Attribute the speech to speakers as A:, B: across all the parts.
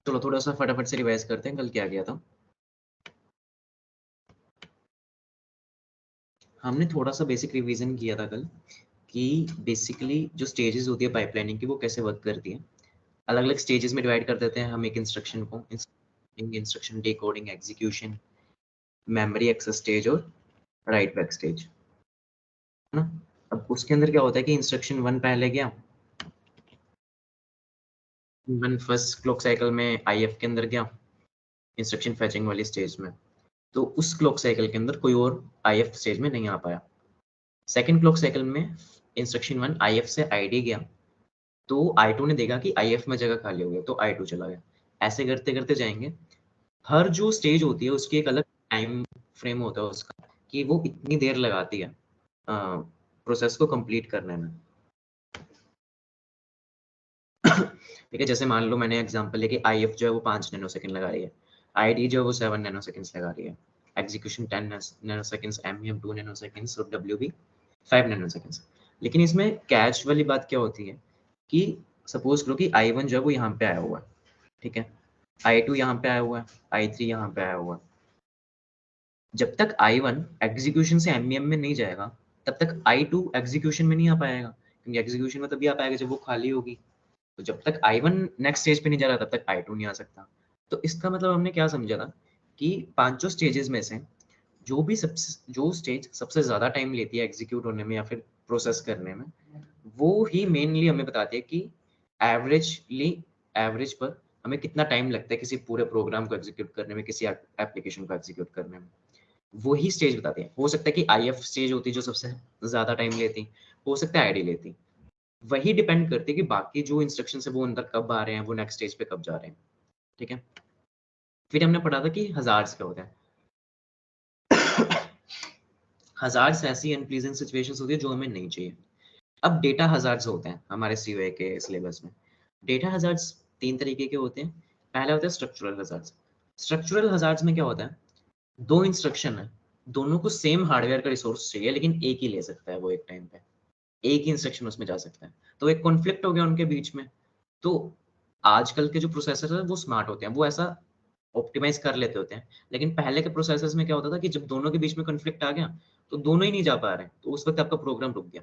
A: चलो थोड़ा सा फटाफट से रिवाइज करते हैं, कल क्या किया था। हमने थोड़ा सा बेसिक रिवीजन किया था कल कि बेसिकली जो स्टेजेस होती है पाइपलाइनिंग की वो कैसे वर्क करती है। अलग अलग स्टेजेस में डिवाइड कर देते हैं हम एक इंस्ट्रक्शन को, instruction decoding, execution, memory access stage और राइट बैक स्टेज, है ना। अब उसके अंदर क्या होता है कि इंस्ट्रक्शन 1 पहले गया, वन फर्स्ट क्लॉक साइकिल में आईएफ के अंदर गया, इंस्ट्रक्शन फैचिंग वाली स्टेज में, तो उस क्लॉक साइकिल के अंदर कोई और आईएफ स्टेज में नहीं आ पाया। सेकंड क्लॉक साइकिल में इंस्ट्रक्शन 1 आईएफ से आईडी गया, तो आई2 ने देखा कि आईएफ में जगह खाली हो गई, तो आई2 चला गया। ऐसे करते करते जाएंगे। हर जो स्टेज होती है उसकी एक अलग टाइम फ्रेम होता है उसका, कि वो इतनी देर लगाती है प्रोसेस को कंप्लीट करने में। ठीक है, जैसे मान लो मैंने एग्जांपल लेके आईएफ जो है वो 5 नैनो सेकंड लगा रही है, आईडी जो है वो 7 नैनो सेकंड्स लगा रही है, execution 10 nanoseconds, MEM 2 nanoseconds और डब्ल्यूबी 5 नैनो सेकंड्स। लेकिन इसमें कैच वाली बात क्या होती है कि सपोज करो कि आई1 जो है वो यहाँ पे आया हुआ है, ठीक है, आई2 यहाँ पे आया हुआ है, आई3 यहाँ पे आया हुआ है। जब तक आई1 एग्जीक्यूशन से एमईएम में नहीं जाएगा तब तक आई2 एग्जीक्यूशन में नहीं आ पाएगा, क्योंकि एग्जीक्यूशन में तभी आ पाएगा जब वो खाली होगी। तो जब तक आई1 नेक्स्ट स्टेज पे नहीं जा रहा तब तक आई2 नहीं आ सकता। तो इसका मतलब हमने क्या समझा था कि पांचों स्टेजेस में से जो स्टेज सबसे ज्यादा टाइम लेती है एग्जीक्यूट होने में या फिर प्रोसेस करने में, वो ही मेनली हमें बताती है कि एवरेज पर हमें कितना टाइम लगता है किसी पूरे प्रोग्राम को एग्जीक्यूट करने में, किसी एप्लीकेशन को एग्जीक्यूट करने में। वही स्टेज बताती है। हो सकता है कि आईएफ स्टेज होती जो सबसे ज्यादा टाइम लेती, हो सकता है आईडी लेती। वही डिपेंड करती है कि बाकी जो इंस्ट्रक्शन है वो अंदर कब आ रहे हैं, वो नेक्स्ट स्टेज पे कब जा रहे हैं। ठीक है, फिर हमने पढ़ा था कि हजार्ड्स क्या होते हैं। हजार्ड्स ऐसी अनप्लीजेंट सिचुएशंस होती है जो हमें नहीं चाहिए। अब डेटा हजार्ड्स होते हैं हमारे सीओए के सिलेबस में। डेटा हजार्ड्स 3 तरीके के होते हैं। पहला होता है स्ट्रक्चरल हजार्ड्स। स्ट्रक्चरल हजार्ड्स में क्या होता है, दो इंस्ट्रक्शन है, दोनों को सेम हार्डवेयर का रिसोर्स चाहिए लेकिन एक ही ले सकता है वो एक टाइम पे, एक ही इंस्ट्रक्शन उसमें जा सकता है, तो एक कॉन्फ्लिक्ट हो गया उनके बीच में। तो आजकल के जो प्रोसेसर है वो स्मार्ट होते हैं, वो ऐसा ऑप्टिमाइज कर लेते होते हैं। लेकिन पहले के प्रोसेसर्स में क्या होता था कि जब दोनों के बीच में कॉन्फ्लिक्ट आ गया तो दोनों ही नहीं जा पा रहे, तो उस वक्त आपका प्रोग्राम रुक गया।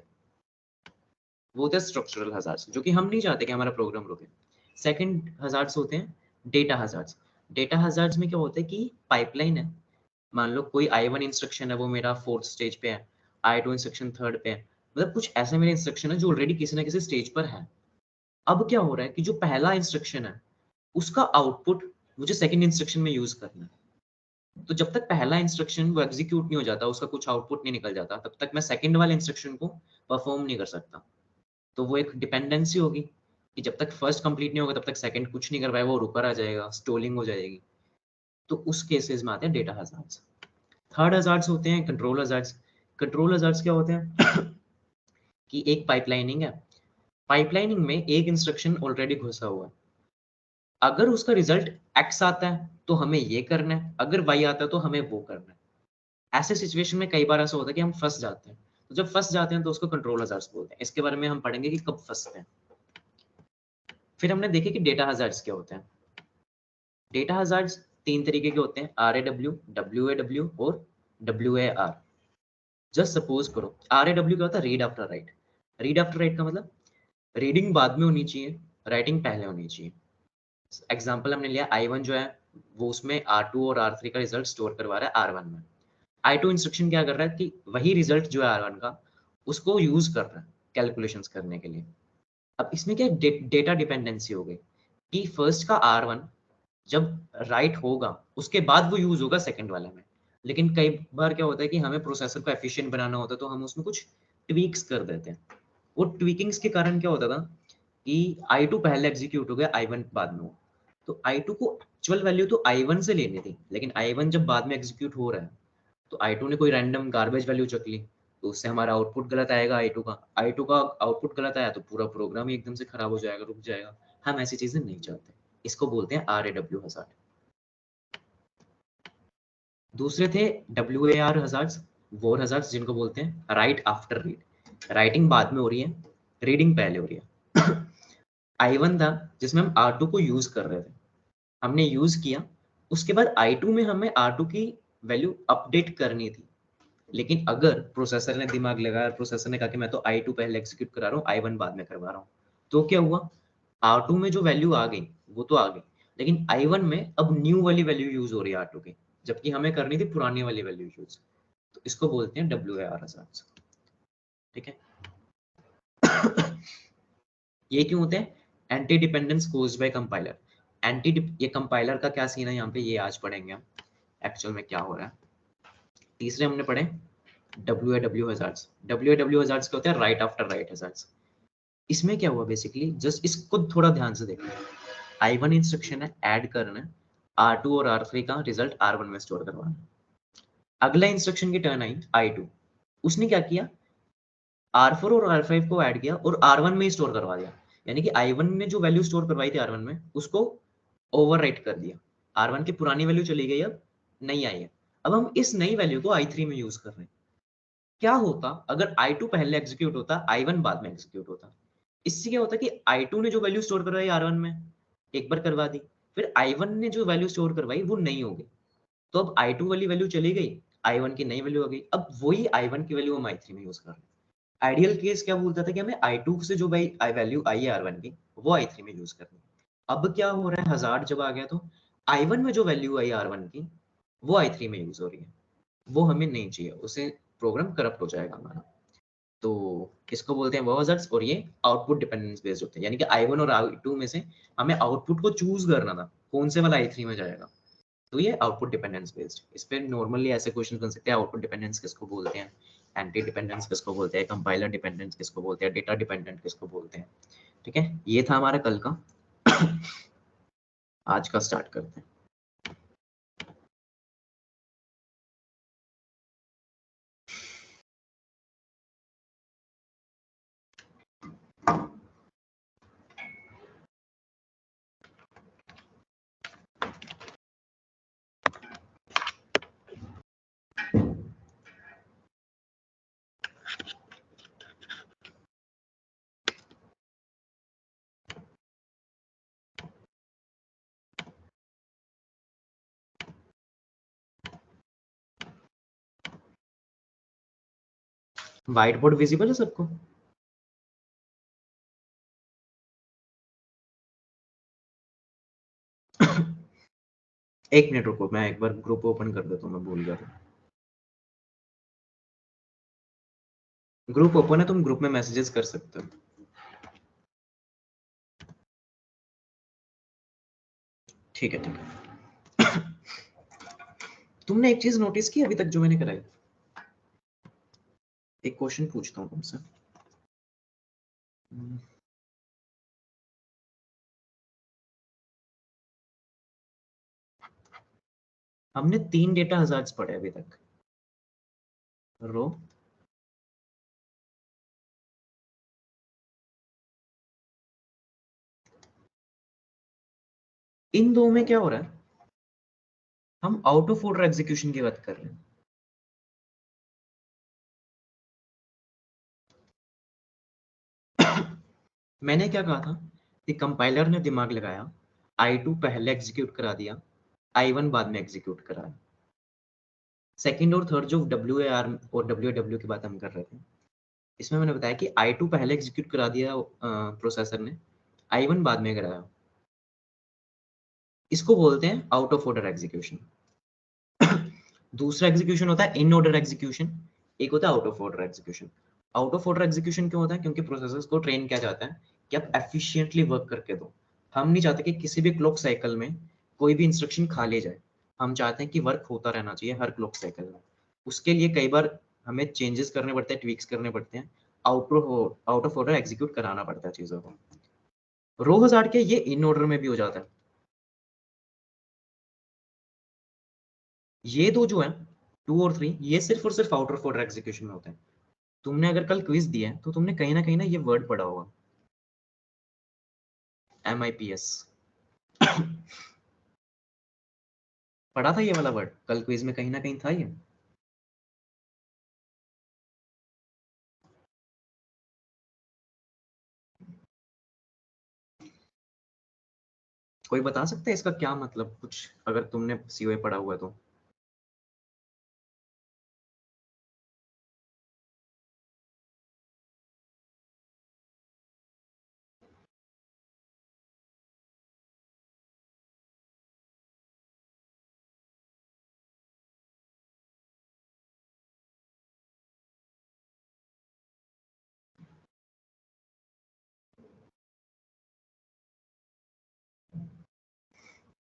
A: वो होते हैं स्ट्रक्चरल हजार्ड्स, जो कि हम नहीं चाहते कि हमारा प्रोग्राम रुके। सेकंड हजार्ड्स होते हैं डेटा हजार्ड्स। डेटा हजार्ड्स में क्या होता है कि पाइपलाइन है, मान लो कोई आई1 इंस्ट्रक्शन है वो मेरा 4th स्टेज पे है, आई2 इंस्ट्रक्शन 3rd पे है, मतलब कुछ ऐसे मेरे इंस्ट्रक्शन है जो ऑलरेडी किसी ना किसी स्टेज पर है। अब क्या हो रहा है कि जो पहला इंस्ट्रक्शन है उसका आउटपुट मुझे सेकंड इंस्ट्रक्शन में यूज करना है। तो जब तक पहला इंस्ट्रक्शन वो एग्जीक्यूट नहीं हो जाता, उसका कुछ आउटपुट नहीं निकल जाता, तब तक मैं सेकंड वाले इंस्ट्रक्शन को परफॉर्म नहीं कर सकता। तो वो एक डिपेंडेंसी होगी कि जब तक फर्स्ट कंप्लीट नहीं होगा तब तक सेकंड कुछ नहीं कर पाएगा, वो रुका रह जाएगा, स्टोलिंग हो जाएगी। तो उस केसेस में आते हैं डेटा हजार्ड्स। थर्ड हजार्ड्स होते हैं कंट्रोल हजार्ड्स। कंट्रोल हजार्ड्स क्या होते हैं कि एक पाइपलाइनिंग है, पाइपलाइनिंग में एक इंस्ट्रक्शन ऑलरेडी घुसा हुआ है, अगर उसका रिजल्ट एक्स आता है तो हमें ये करना है, अगर वाई आता है तो हमें वो करना है। ऐसे सिचुएशन में कई बार ऐसा होता है कि हम फंस जाते हैं, तो जब फंस जाते हैं तो उसको कंट्रोल हजार्ड्स बोलते हैं। इसके बारे में हम पढ़ेंगे कि कब फंसते हैं। फिर हमने देखे कि डेटा हजार्ड्स क्या होते हैं। डेटा हजार्ड्स 3 तरीके के होते हैं, RAW, WAW और WAR। जस्ट सपोज करो RAW क्या होता है, read after right. Read after right का मतलब रीडिंग बाद में होनी चाहिए, राइटिंग पहले होनी चाहिए। एग्जाम्पल हमने लिया I1 जो है वो उसमें R2 और R3 का रिजल्ट स्टोर करवा रहा है R1 में। I2 इंस्ट्रक्शन क्या कर रहा है कि वही रिजल्ट जो है R1 का उसको यूज कर रहा है कैलकुलेशंस करने के लिए। अब इसमें क्या डेटा डिपेंडेंसी हो गई कि फर्स्ट का R1 जब राइट होगा उसके बाद वो यूज होगा सेकंड वाले में। लेकिन कई बार क्या होता है कि हमें प्रोसेसर को एफिशिएंट बनाना होता है तो हम उसमें कुछ ट्वीक्स कर देते हैं। वो ट्वीकिंग्स के कारण क्या होता था कि I2 पहले एग्जीक्यूट हो गया, I1 बाद में हो। तो I2 को एक्चुअल वैल्यू तो I1 से लेनी थी, लेकिन I1 जब बाद में एग्जीक्यूट हो रहा है तो I2 ने कोई रैंडम गार्बेज वैल्यू चुक ली, तो उससे हमारा आउटपुट गलत आएगा। I2 का आउटपुट गलत आया तो पूरा प्रोग्राम ही एकदम से खराब हो जाएगा, रुक जाएगा। हम ऐसी चीजें नहीं चाहते। इसको बोलते हैं RAW हजार्ड। दूसरे थे WAR हजार्ड्स, वो हजार्ड्स जिनको बोलते हैं राइट आफ्टर रीड। राइटिंग बाद में हो रही है, रीडिंग पहले हो रही है। I1 था जिसमें हम R2 को यूज कर रहे थे, हमने यूज किया, उसके बाद I2 में हमें R2 की वैल्यू अपडेट करनी थी। लेकिन अगर प्रोसेसर ने दिमाग लगाया, प्रोसेसर ने कहा कि मैं तो I2 पहले एग्जीक्यूट करा रहा हूँ, I1 बाद में करवा रहा हूँ, तो क्या हुआ, R2 में जो वैल्यू आ गई वो तो आ गई, लेकिन I1 में अब न्यू वाली वैल्यू यूज हो रही है R2 की, जबकि हमें करनी थी पुरानी वाली वैल्यू यूज। तो इसको बोलते हैं WAR हजार्ड्स। ठीक है। ये क्यों होते हैं? Anti dependence caused by compiler. ये कंपाइलर का क्या सीन है यहाँ पे, ये आज पढ़ेंगे हम एक्चुअल में क्या हो रहा है। तीसरे हमने पढ़े WAW हजार्ड्स। WAW हजार्ड्स क्या होता है? Right after right hazards. इसमें क्या हुआ बेसिकली, जस्ट इसको थोड़ा ध्यान से देखना। I1 इंस्ट्रक्शन है, ऐड करना है, R2 और R3 का रिजल्ट R1 में स्टोर करवाना है। अगला इंस्ट्रक्शन की टर्न आई I2, उसने क्या किया, R4 और R5 को ऐड किया और R1 में ही स्टोर करवा दिया। यानी कि I1 ने जो वैल्यू स्टोर करवाई थी R1 में, उसको ओवरराइट कर दिया। R1 की पुरानी वैल्यू चली गई, अब नई आई है। अब हम इस नई वैल्यू को I3 में यूज कर रहे हैं। क्या होता अगर I2 पहले एग्जीक्यूट होता, I1 बाद में एग्जीक्यूट होता? इससे क्या होता कि I2 ने जो वैल्यू स्टोर करवाई R1 में, एक बार करवा दी, फिर I1 ने जो वैल्यू स्टोर करवाई वो नहीं हो गई, तो अब I2 वाली वैल्यू चली गई, I1 की नई वैल्यू आ गई। अब वही I1 की वैल्यू हम I3 में यूज कर रहे हैं। आइडियल केस क्या बोलता था कि हमें I2 से जो भाई वैल्यू आई है R1 की, वो I3 में यूज करनी है। अब क्या हो रहा है, हजार्ड जब आ गया तो I1 में जो वैल्यू आई R1 की, वो I3 में यूज हो रही है। वो हमें नहीं चाहिए, उसे प्रोग्राम करप्ट हो जाएगा हमारा। तो किसको बोलते हैं वो हजार्ड्स, और ये आउटपुट डिपेंडेंस बेस्ड होते हैं। यानी कि I1 और I2 में से हमें आउटपुट को चूज करना था, कौन से वाला I3 में जाएगा। तो ये आउटपुट डिपेंडेंस बेस्ड। इस पे नॉर्मली ऐसे क्वेश्चन बन सकते हैं, आउटपुट डिपेंडेंस किसको बोलते हैं, एंटी डिपेंडेंस किसको बोलते हैं, कंपाइलर डिपेंडेंस किसको बोलते हैं, डेटा डिपेंडेंट किसको बोलते हैं। ठीक है, ये था हमारा कल का। आज का स्टार्ट करते हैं। व्हाइट बोर्ड विजिबल है सबको? एक मिनट रुको, मैं एक बार ग्रुप ओपन कर देता हूँ, मैं भूल गया था। ग्रुप ओपन है, तुम ग्रुप में मैसेजेस कर सकते हो। ठीक है, ठीक है। तुमने एक चीज नोटिस की अभी तक जो मैंने कराई? एक क्वेश्चन पूछता हूँ तुमसे। हमने 3 डेटा हजार्ड्स पढ़े अभी तक। रो, इन दो में क्या हो रहा है, हम आउट ऑफ ऑर्डर एग्जीक्यूशन की बात कर रहे हैं। मैंने क्या कहा था कि कंपाइलर ने दिमाग लगाया, I2 पहले एग्जीक्यूट करा दिया, I1 बाद में एग्जीक्यूट कराया। सेकंड और थर्ड जो WAR और WAW की बात हम कर रहे थे, इसमें मैंने बताया कि I2 पहले एग्जीक्यूट करा दिया प्रोसेसर ने, I1 बाद में कराया। इसको बोलते हैं आउट ऑफ ऑर्डर एग्जीक्यूशन। दूसरा एग्जीक्यूशन होता है इन ऑर्डर एग्जीक्यूशन, एक होता है out of order execution. Out of order execution क्यों होता है? क्योंकि प्रोसेसर्स को ट्रेन किया जाता है कि आप एफिशिएंटली वर्क करके दो। हम नहीं चाहते कि किसी भी क्लॉक साइकिल में कोई भी इंस्ट्रक्शन खा ले जाए। हम चाहते हैं कि वर्क होता रहना चाहिए हर क्लॉक साइकिल में। उसके लिए कई बार हमें चेंजेस करने पड़ते हैं, ट्वीक्स करने पड़ते हैं, आउट ऑफ ऑर्डर एग्जीक्यूट कराना पड़ता है चीजों को। रो हजार्ड के ये इन ऑर्डर में भी हो जाता है। ये दो जो है 2 और 3, ये सिर्फ और सिर्फ आउट ऑफ ऑर्डर एग्जीक्यूशन में होते हैं। तुमने अगर कल क्विज दिया है तो तुमने कहीं ना ये वर्ड पढ़ा होगा, MIPS। पढ़ा था ये वाला वर्ड कल क्विज में, कहीं ना कहीं था ये। कोई बता सकता है इसका क्या मतलब, कुछ अगर तुमने सीओए पढ़ा हुआ है तो?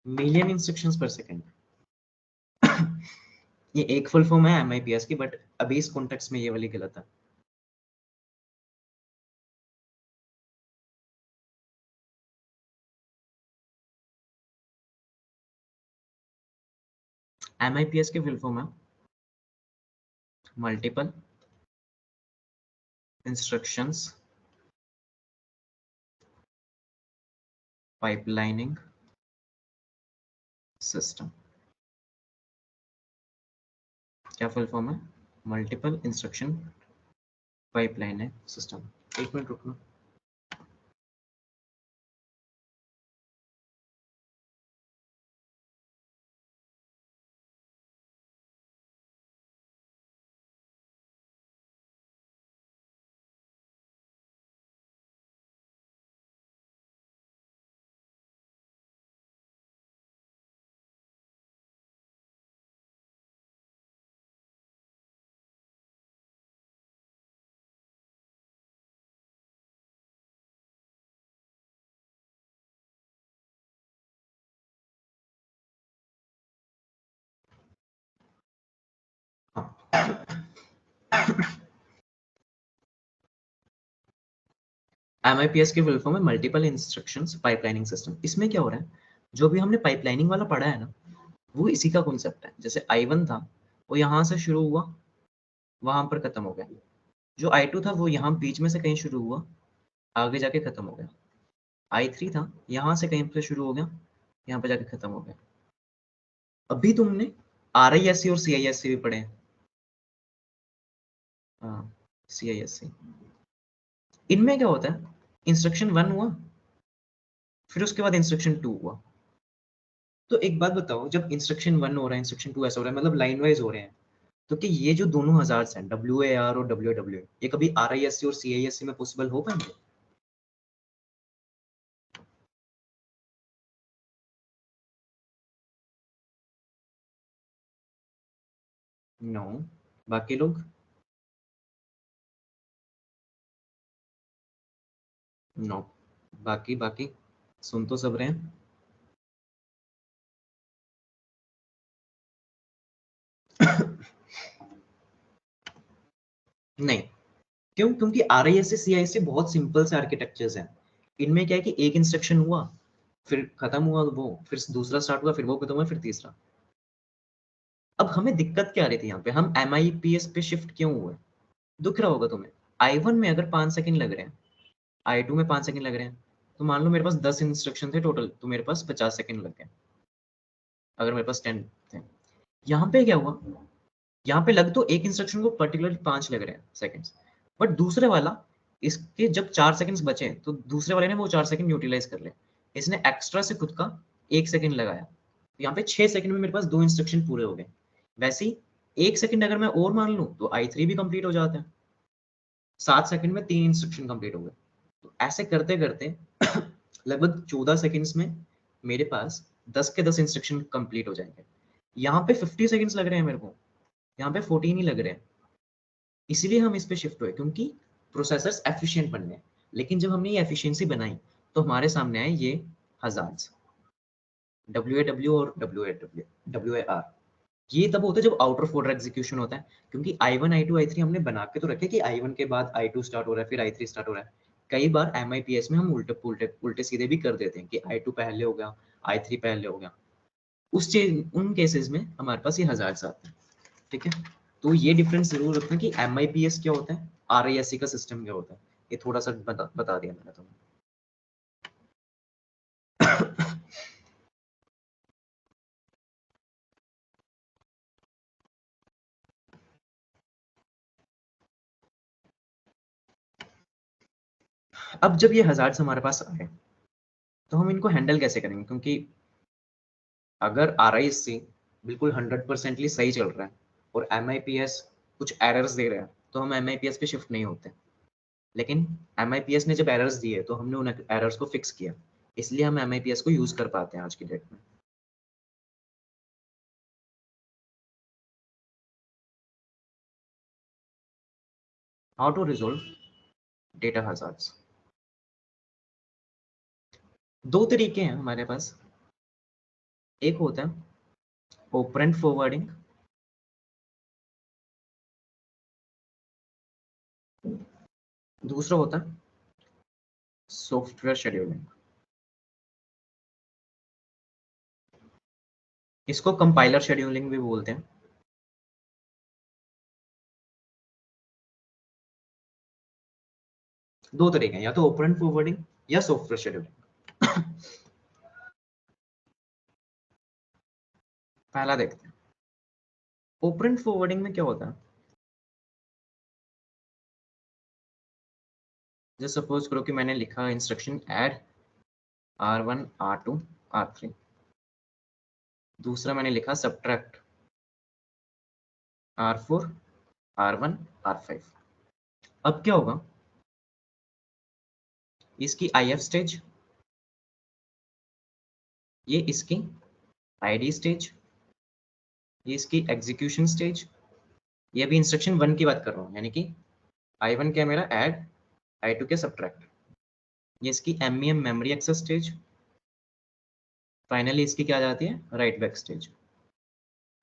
A: मिलियन इंस्ट्रक्शंस पर सेकंड। ये एक फुल फॉर्म है एमआईपीएस की, बट अभी इस कॉन्टेक्स्ट में ये वाली गलत है। एमआईपीएस की फुल फॉर्म है मल्टीपल इंस्ट्रक्शंस पाइपलाइनिंग सिस्टम। क्या फुल फॉर्म है? Multiple instruction pipelining system. एक मिनट रुकना। एमआईपीएस की फुल फॉर्म है मल्टीपल इंस्ट्रक्शंस पाइपलाइनिंग सिस्टम। इसमें क्या हो रहा है, जो भी हमने पाइपलाइनिंग वाला पढ़ा है ना, वो इसी का कॉन्सेप्ट है। जैसे I1 था, वो यहाँ से शुरू हुआ, वहां पर खत्म हो गया। जो I2 था, वो यहाँ बीच में से कहीं शुरू हुआ, आगे जाके खत्म हो गया। I3 था, यहाँ से कहीं पे शुरू हो गया, यहाँ पे जाके खत्म हो गया। अभी तुमने RISC और CISC भी पढ़े हैं। हाँ, CISC। इनमें क्या होता है, इंस्ट्रक्शन 1 हुआ, फिर उसके बाद इंस्ट्रक्शन 2 हुआ। तो एक बात बताओ, जब इंस्ट्रक्शन 1 हो रहा है, इंस्ट्रक्शन 2 ऐसा हो रहा है, मतलब लाइन वाइज हो रहे हैं, तो कि ये जो दोनों हजार हैं, WAR और WW, ये कभी RISC और CISC में पॉसिबल हो पाएंगे? नो। बाकी लोग? नो। बाकी बाकी सुन तो सब रहे हैं। नहीं। क्यों? क्योंकि RISC CISC बहुत सिंपल से आर्किटेक्चर्स हैं। इनमें क्या है कि एक इंस्ट्रक्शन हुआ, फिर खत्म हुआ वो, फिर दूसरा स्टार्ट हुआ, फिर वो खत्म हुआ, फिर तीसरा। अब हमें दिक्कत क्या आ रही थी यहाँ पे, हम MIPS पे शिफ्ट क्यों हुए? दुख रहा होगा तुम्हें। I1 में अगर 5 सेकंड लग रहे हैं, I2 में 5 सेकंड लग रहे हैं, तो मान लो मेरे पास 10 इंस्ट्रक्शन थे टोटल, तो मेरे पास 50 सेकंड लग गए। अगर मेरे पास 10 थे, यहाँ पे क्या हुआ, यहाँ पे लग तो एक इंस्ट्रक्शन को पर्टिकुलर 5 लग रहे हैं सेकंड्स, बट दूसरे वाला, इसके जब 4 सेकंड्स बचे तो दूसरे वाले ने वो 4 सेकंड यूटिलाइज कर ले, इसने एक्स्ट्रा से खुद का 1 सेकंड लगाया, तो यहाँ पे 6 सेकंड में मेरे पास 2 इंस्ट्रक्शन पूरे हो गए। वैसे ही 1 सेकंड अगर मैं और मान लूँ तो I3 भी कंप्लीट हो जाता है। 7 सेकंड में 3 इंस्ट्रक्शन कंप्लीट हो गए। तो ऐसे करते करते लगभग 14 सेकंड्स में मेरे पास 10 के 10 इंस्ट्रक्शन कंप्लीट हो जाएंगे। यहाँ पे 50 सेकंड्स लग रहे हैं मेरे को, यहाँ पे 14 ही लग रहे हैं। इसीलिए हम इस पे शिफ्ट हुए, क्योंकि प्रोसेसर्स एफिशिएंट बनने हैं। लेकिन जब हमने ये एफिशिएंसी बनाई, तो हमारे सामने आए ये हजार्ड्स, WAW और WAR। ये तब होता है जब आउट ऑफ ऑर्डर एग्जीक्यूशन होता है, क्योंकि I1 I2 I3 हमने बना के तो रखे कि I1 के बाद I2 स्टार्ट हो रहा है, फिर I3 स्टार्ट हो रहा है। कई बार MIPS में हम उल्टे उल्टे उल्टे सीधे भी कर देते हैं कि I2 पहले हो गया, I3 पहले हो गया। उन केसेस में हमारे पास ये हजार्ड्स आते हैं। ठीक है, तो ये डिफरेंस जरूर रखना कि MIPS क्या होता है, RISC का सिस्टम क्या होता है। ये थोड़ा सा बता दिया मैंने तुम्हें। अब जब ये हजार्ड्स हमारे पास आए, तो हम इनको हैंडल कैसे करेंगे, क्योंकि अगर RISC बिल्कुल 100% सही चल रहा है और MIPS कुछ एरर्स दे रहा है तो हम MIPS पे शिफ्ट नहीं होते। लेकिन MIPS ने जब एरर्स दिए तो हमने उन एरर्स को फिक्स किया, इसलिए हम MIPS को यूज कर पाते हैं आज की डेट में। How to resolve data hazards. दो तरीके हैं हमारे पास। एक होता है ऑपरेंड फॉरवर्डिंग, दूसरा होता है सॉफ्टवेयर शेड्यूलिंग। इसको कंपाइलर शेड्यूलिंग भी बोलते हैं। दो तरीके हैं, या तो ऑपरेंड फॉरवर्डिंग या सॉफ्टवेयर शेड्यूलिंग। पहला देखते हैं, ऑपरेंड फॉरवर्डिंग में क्या होता है। जैसे सपोज करो कि मैंने लिखा instruction add R1 R2 R3, दूसरा मैंने लिखा सब्ट्रैक्ट R4 R1 R5। अब क्या होगा, इसकी IF स्टेज, ये इसकी ID स्टेज, ये इसकी एग्जीक्यूशन स्टेज, ये भी इंस्ट्रक्शन 1 की बात कर रहा हूँ, यानी कि I1 क्या मेरा ऐड, I2 क्या सब्ट्रैक्ट, ये इसकी MEM memory access stage, finally इसकी क्या आ जाती है, राइट बैक स्टेज।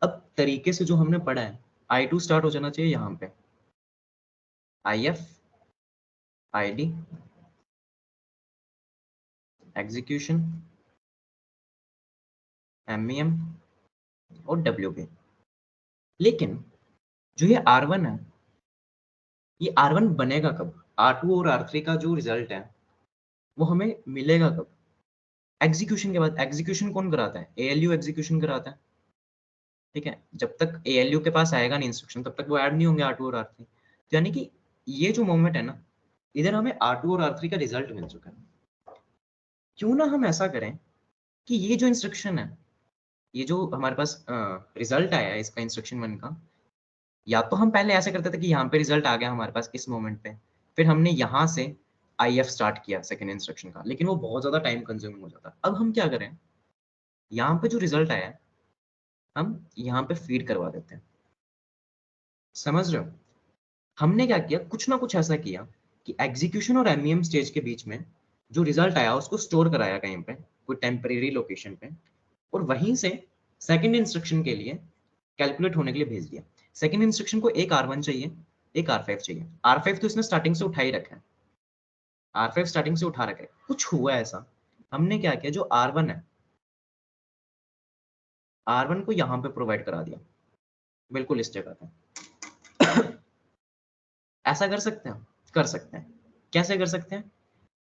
A: अब तरीके से जो हमने पढ़ा है, I2 स्टार्ट हो जाना चाहिए यहाँ पे, IF ID एग्जीक्यूशन MEM और WB। लेकिन जो ये R1 है, ये R1 बनेगा कब, R2 और R3 का जो रिजल्ट है वो हमें मिलेगा कब, एग्जीक्यूशन के बाद। एग्जीक्यूशन कौन कराता है, ALU एग्जीक्यूशन कराता है। ठीक है, जब तक ALU के पास आएगा नहीं इंस्ट्रक्शन तब तक वो ऐड नहीं होंगे R2 और R3। तो यानी कि ये जो मोमेंट है ना, इधर हमें R2 और R3 का रिजल्ट मिल चुका है। क्यों ना हम ऐसा करें कि ये जो इंस्ट्रक्शन है, ये जो हमारे पास रिजल्ट आया है इसका इंस्ट्रक्शन 1 का, या तो हम पहले ऐसे करते थे कि यहाँ पे रिजल्ट आ गया हमारे पास इस मोमेंट पे, फिर हमने यहाँ से IF स्टार्ट किया सेकेंड इंस्ट्रक्शन का, लेकिन वो बहुत ज्यादा टाइम कंज्यूमिंग हो जाता। अब हम क्या करें, यहाँ पे जो रिजल्ट आया है हम यहाँ पे फीड करवा देते हैं। समझ रहे हो, हमने क्या किया, कुछ ना कुछ ऐसा किया कि एग्जीक्यूशन और MEM स्टेज के बीच में जो रिजल्ट आया उसको स्टोर कराया कहीं पे, कोई टेम्परेरी लोकेशन पे, और वहीं से सेकंड इंस्ट्रक्शन के लिए कैलकुलेट होने के लिए भेज दिया। सेकंड इंस्ट्रक्शन को एक R1 चाहिए, एक R5 चाहिए। R5 तो इसने स्टार्टिंग से उठा ही रखा है, R5 स्टार्टिंग से उठा रखा है। कुछ हुआ ऐसा, हमने क्या किया, जो R1 है R1 को यहाँ पे प्रोवाइड करा दिया, बिल्कुल इस जगह पे। ऐसा कर सकते हैं, कर सकते हैं। कैसे कर सकते हैं,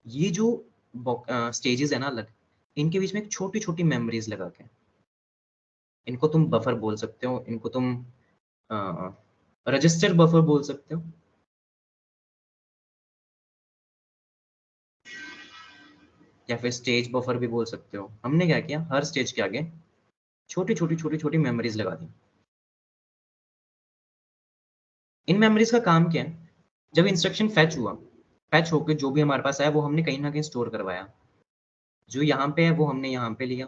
A: ये जो स्टेजेस है ना अलग, इनके बीच में एक छोटी छोटी मेमोरीज लगा के, इनको तुम बफर बोल सकते हो, इनको तुम रजिस्टर बफर बोल सकते हो, या फिर स्टेज बफर भी बोल सकते हो। हमने क्या किया, हर स्टेज के आगे छोटी छोटी मेमोरीज लगा दी। इन मेमोरीज का काम क्या है, जब इंस्ट्रक्शन फैच हुआ, फैच होकर जो भी हमारे पास आया वो हमने कहीं ना कहीं स्टोर करवाया। जो यहाँ पे है वो हमने यहाँ पे लिया,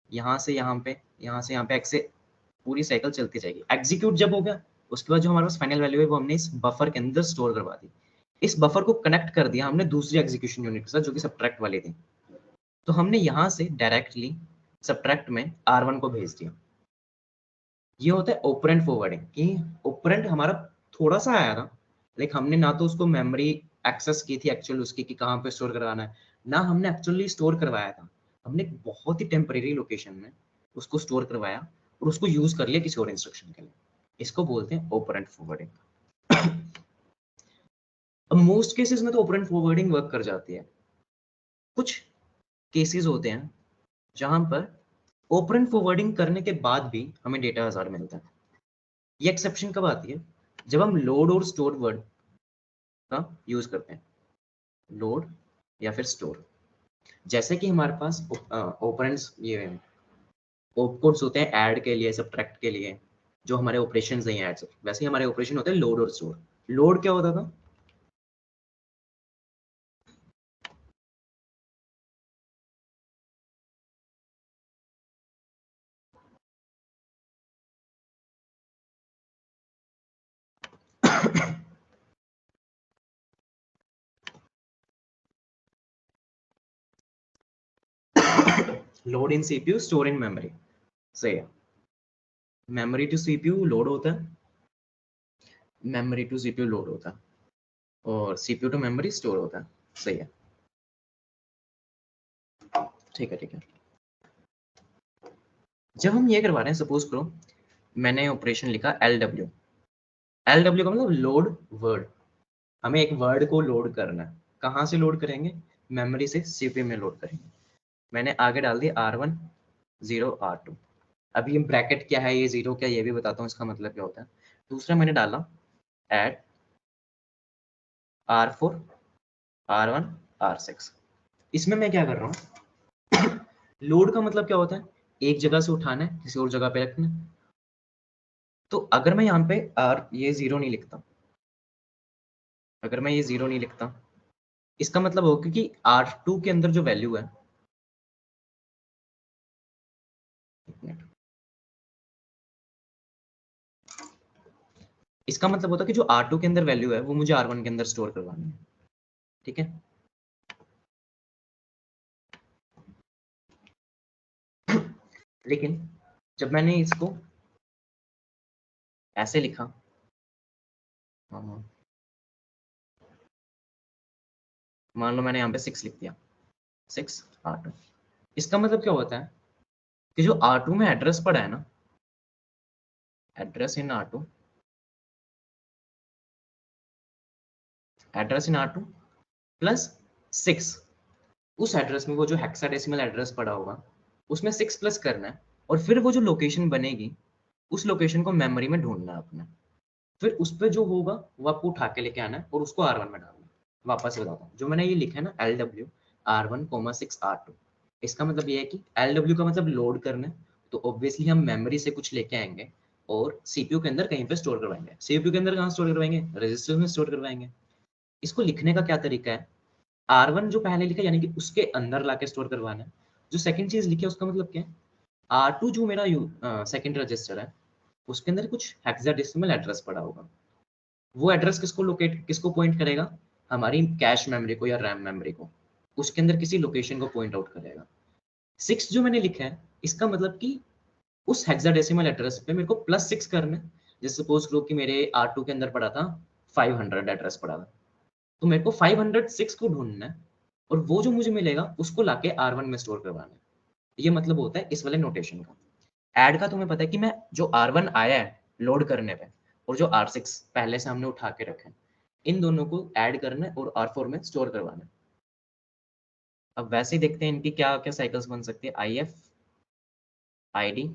A: यहाँ से यहाँ पे, यहाँ से यहाँ पे, ऐसे पूरी साइकिल चलती जाएगी। एग्जीक्यूट जब हो गया उसके बाद जो हमारे पास फाइनल वैल्यू है वो हमने इस बफर के अंदर स्टोर करवा दी। इस बफर को कनेक्ट कर दिया हमने दूसरी एग्जीक्यूशन यूनिट के साथ जो कि सब्ट्रैक्ट वाली थी। तो हमने यहाँ से डायरेक्टली सब्ट्रैक्ट में R1 को भेज दिया। ये होता है ऑपरेंड फॉरवर्डिंग, कि ऑपरेंड हमारा थोड़ा सा आया था, लेकिन हमने ना तो उसको मेमोरी एक्सेस की थी एक्चुअल उसकी कि कहाँ पे स्टोर करवाना है, ना हमने एक्चुअली स्टोर करवाया था। हमने एक बहुत ही टेम्परेरी लोकेशन में उसको स्टोर करवाया और उसको यूज कर लिया किसी और इंस्ट्रक्शन के लिए। इसको बोलते हैं ऑपरेंड फॉरवर्डिंग। अब मोस्ट केसेस में तो ऑपरेंड फॉरवर्डिंग वर्क कर जाती है। कुछ केसेस होते हैं जहां पर ऑपरेंड फॉरवर्डिंग करने के बाद भी हमें डेटा हजार मिलता है। ये एक्सेप्शन कब आती है, जब हम लोड और स्टोर वर्ड का यूज करते हैं, लोड या फिर स्टोर। जैसे कि हमारे पास ऑपरेंड्स, ये ऑपकोड्स होते हैं ऐड के लिए, सब्ट्रैक्ट के लिए, जो हमारे ऑपरेशंस हैं ऐड, वैसे ही हमारे ऑपरेशन होते हैं लोड और स्टोर। लोड क्या होता था? Load in CPU, store in memory. सही है। मेमोरी टू सीपीयू लोड होता है, मेमोरी टू सीपीयू लोड होता है, और सीपीयू टू मेमोरी स्टोर होता है। सही है। ठीक है, ठीक है। जब हम ये करवा रहे हैं, सपोज करो मैंने ऑपरेशन लिखा एल डब्ल्यू। एल डब्ल्यू का मतलब लोड वर्ड। हमें एक वर्ड को लोड करना है। कहाँ से लोड करेंगे? मेमोरी से सीपीयू में लोड करेंगे। मैंने आगे डाल दिया R1 0 R2। अब ये ब्रैकेट क्या है, ये जीरो क्या, ये भी बताता हूँ इसका मतलब क्या होता है। दूसरा मैंने डाला ऐड R4 R1 R6। इसमें मैं क्या कर रहा हूँ? लोड का मतलब क्या होता है? एक जगह से उठाना है, किसी और जगह पे रखना है। तो अगर मैं यहाँ पे ये जीरो नहीं लिखता, अगर मैं ये जीरो नहीं लिखता, इसका मतलब हो, क्योंकि R2 के अंदर जो वैल्यू है, एक मिनट, इसका मतलब होता है कि जो R2 के अंदर वैल्यू है वो मुझे R1 के अंदर स्टोर करवानी है। ठीक है। लेकिन जब मैंने इसको ऐसे लिखा, हाँ, मान लो मैंने यहाँ पे 6 लिख दिया, 6 R2। इसका मतलब क्या होता है कि जो R2 में एड्रेस पड़ा है ना, address in R2, address in R2 plus 6, उस एड्रेस में वो जो हेक्साडेसिमल एड्रेस पड़ा होगा उसमें 6 प्लस करना है, और फिर वो जो लोकेशन बनेगी उस लोकेशन को मेमोरी में ढूंढना है अपने। फिर उस पे जो होगा वो आपको उठा के लेके आना है और उसको R1 में डालना है। वापस से बताता हूँ, जो मैंने ये लिखा है ना LW R1 6 R2, इसका मतलब ये है कि LW का मतलब लोड करना है, तो ऑब्वियसली हम मेमोरी से कुछ लेके आएंगे और सीपीयू के अंदर कहीं पे स्टोर करवाएंगे। सीपीयू के अंदर कहाँ स्टोर करवाएंगे? रजिस्टर में स्टोर करवाएंगे। इसको लिखने का क्या तरीका है? R1 जो पहले लिखा यानी कि उसके अंदर लाके स्टोर करवाना है। जो सेकंड चीज लिखी है उसका मतलब क्या है? R2 जो मेरा सेकंड रजिस्टर है उसके अंदर कुछ हेक्साडेसिमल एड्रेस पड़ा होगा। वो एड्रेस किसको पॉइंट करेगा? हमारी कैश मेमोरी को या रैम मेमोरी को। उसके अंदर किसी लोकेशन को पॉइंट आउट करेगा। 6 जो मैंने लिखा है इसका मतलब कि उस हेक्साडेसिमल एड्रेस पे मेरे को +6 करना है। जैसे सपोज करो कि मेरे R2 के अंदर पड़ा था 500 एड्रेस पड़ा था, तो मेरे को 506 को ढूंढना है, और वो जो मुझे मिलेगा उसको लाके R1 में स्टोर करवाना है। ये मतलब होता है इस वाले नोटेशन का। ऐड का तुम्हें पता है कि मैं जो R1 आया है लोड करने पे, और जो R6 पहले से हमने उठा के रखे हैं, इन दोनों को ऐड करना है और R4 में स्टोर करवाना है। अब वैसे ही देखते हैं इनकी क्या क्या साइकिल्स बन सकती है। IF, ID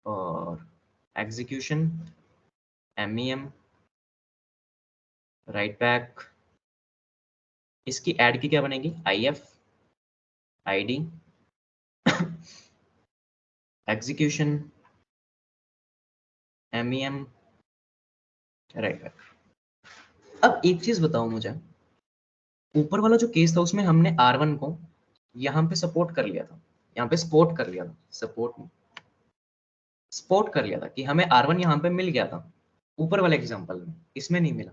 A: और एग्जीक्यूशन, MEM, राइट बैक। इसकी ऐड की क्या बनेगी? IF, ID, execution, MEM, right back. अब एक चीज बताओ मुझे, ऊपर वाला जो केस था उसमें हमने R1 को यहाँ पे सपोर्ट कर लिया था, यहाँ पे सपोर्ट कर लिया था, सपोर्ट कर लिया था कि हमें R1 यहाँ पे मिल गया था। ऊपर वाले एग्जांपल में इसमें नहीं मिला।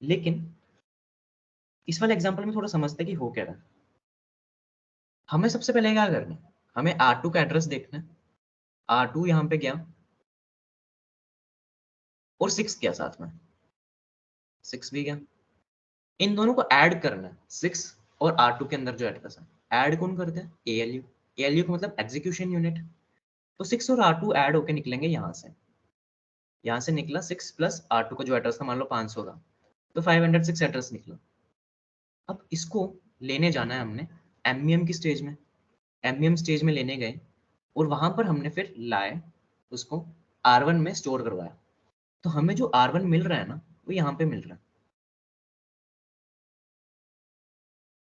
A: लेकिन इस वाले एग्जांपल में थोड़ा समझते हैं कि हो क्या रहा है। हमें सबसे पहले क्या करना है? हमें R2 का एड्रेस देखना है। R2 यहाँ पे गया और 6 गया साथ में, 6 भी गया। इन दोनों को ऐड करना है, 6 और R2 के अंदर जो एड्रेस है। ऐड कौन करते हैं? ALU। ALU का मतलब एग्जीक्यूशन यूनिट। तो 6 और R2 ऐड होके निकलेंगे यहाँ से। यहाँ से निकला 6 प्लस R2 का जो एड्रेस था, मान लो 500 का, तो 506 एड्रेस निकला। अब इसको लेने जाना है हमने MEM की स्टेज में। MEM स्टेज में लेने गए और वहां पर हमने फिर लाए उसको R1 में स्टोर करवाया। तो हमें जो R1 मिल रहा है ना वो यहाँ पे मिल रहा है।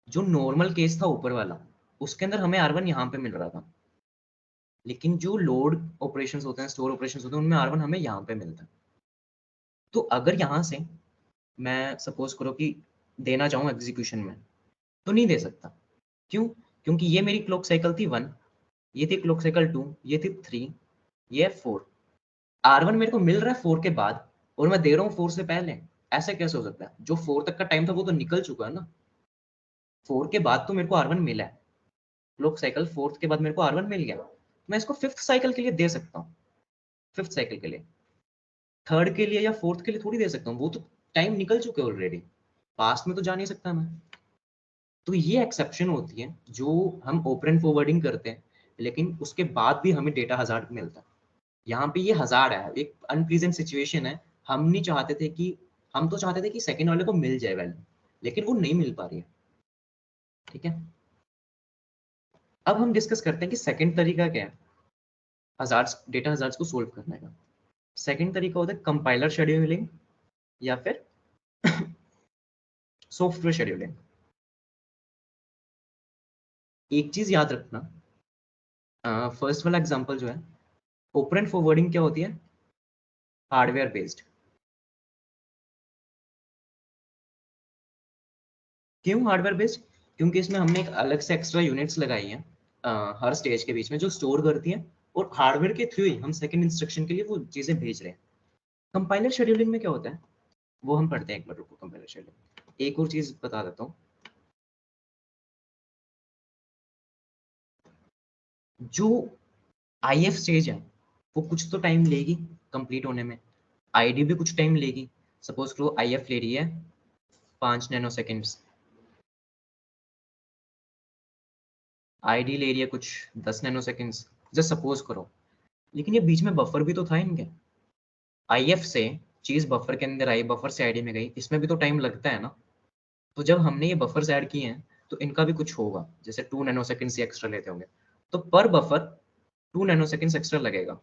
A: जो नॉर्मल केस था ऊपर वाला, उसके अंदर हमें R1 यहाँ पे मिल रहा था, लेकिन जो लोड ऑपरेशंस होते हैं, स्टोर ऑपरेशंस होते हैं, उनमें R1 हमें यहाँ पे मिलता है। तो अगर यहाँ से मैं सपोज करो कि देना चाहूँ एग्जीक्यूशन में, तो नहीं दे सकता। क्यों? क्योंकि ये मेरी क्लॉक साइकिल थी 1, ये थी क्लॉक साइकिल 2, ये थी 3, ये है 4। R1 मेरे को मिल रहा है 4 के बाद और मैं दे रहा हूँ 4 से पहले। ऐसे कैसे हो सकता है? जो 4 तक का टाइम था वो तो निकल चुका है ना। 4 के बाद तो मेरे को R1 मिला है, क्लॉक साइकिल 4 के बाद मेरे को R1 मिल गया, मैं इसको 5th साइकिल के लिए दे सकता हूँ। 5th साइकिल के लिए, 3rd के लिए या 4th के लिए थोड़ी दे सकता हूँ, वो तो टाइम निकल चुके ऑलरेडी, पास्ट में तो जा नहीं सकता मैं। तो ये एक्सेप्शन होती है जो हम ओपन फॉरवर्डिंग करते हैं, लेकिन उसके बाद भी हमें डेटा हजार्ड मिलता है। यहाँ पे ये हजार्ड है, एक अनप्लीजेंट सिचुएशन है। हम नहीं चाहते थे कि, हम तो चाहते थे कि सेकंड वाले को मिल जाए वैल्यू, लेकिन वो नहीं मिल पा रही है। ठीक है, अब हम डिस्कस करते हैं कि सेकंड तरीका क्या है हजार्ड्स, डेटा हजार्ड्स को सोल्व करने का। सेकंड तरीका होता है कंपाइलर शेड्यूलिंग या फिर सॉफ्टवेयर शेड्यूलिंग। एक चीज याद रखना, फर्स्ट वाला एग्जांपल जो है, ओपन फॉरवर्डिंग क्या होती है? Hardware based. क्यों हार्डवेयर बेस्ड? क्योंकि इसमें हमने एक अलग से एक्स्ट्रा यूनिट्स लगाई हैं हर स्टेज के बीच में, जो स्टोर करती हैं, और हार्डवेयर के थ्रू ही हम सेकंड इंस्ट्रक्शन के लिए वो चीजें भेज रहे हैं। कंपाइलर शेड्यूलिंग में क्या होता है वो हम पढ़ते हैं, एक बार रुको। कंपाइलर शेड्यूलिंग, एक और चीज बता देता हूँ। जो IF स्टेज है वो कुछ तो टाइम लेगी कंप्लीट होने में, ID भी कुछ टाइम लेगी। सपोज करो IF ले रही है 5 नैनो सेकेंड्स, ID ले रही है कुछ 10 नैनो सेकेंड्स, जस्ट सपोज करो। लेकिन ये बीच में बफर भी तो था इनके, IF से चीज बफर के अंदर आई, बफर से ID में गई, इसमें भी तो टाइम लगता है ना। तो जब हमने ये बफर्स ऐड किए हैं तो इनका भी कुछ होगा, जैसे 2 नैनो सेकेंड्स एक्स्ट्रा लेते होंगे, तो पर बफर 2 नैनो सेकेंड्स एक्स्ट्रा लगेगा।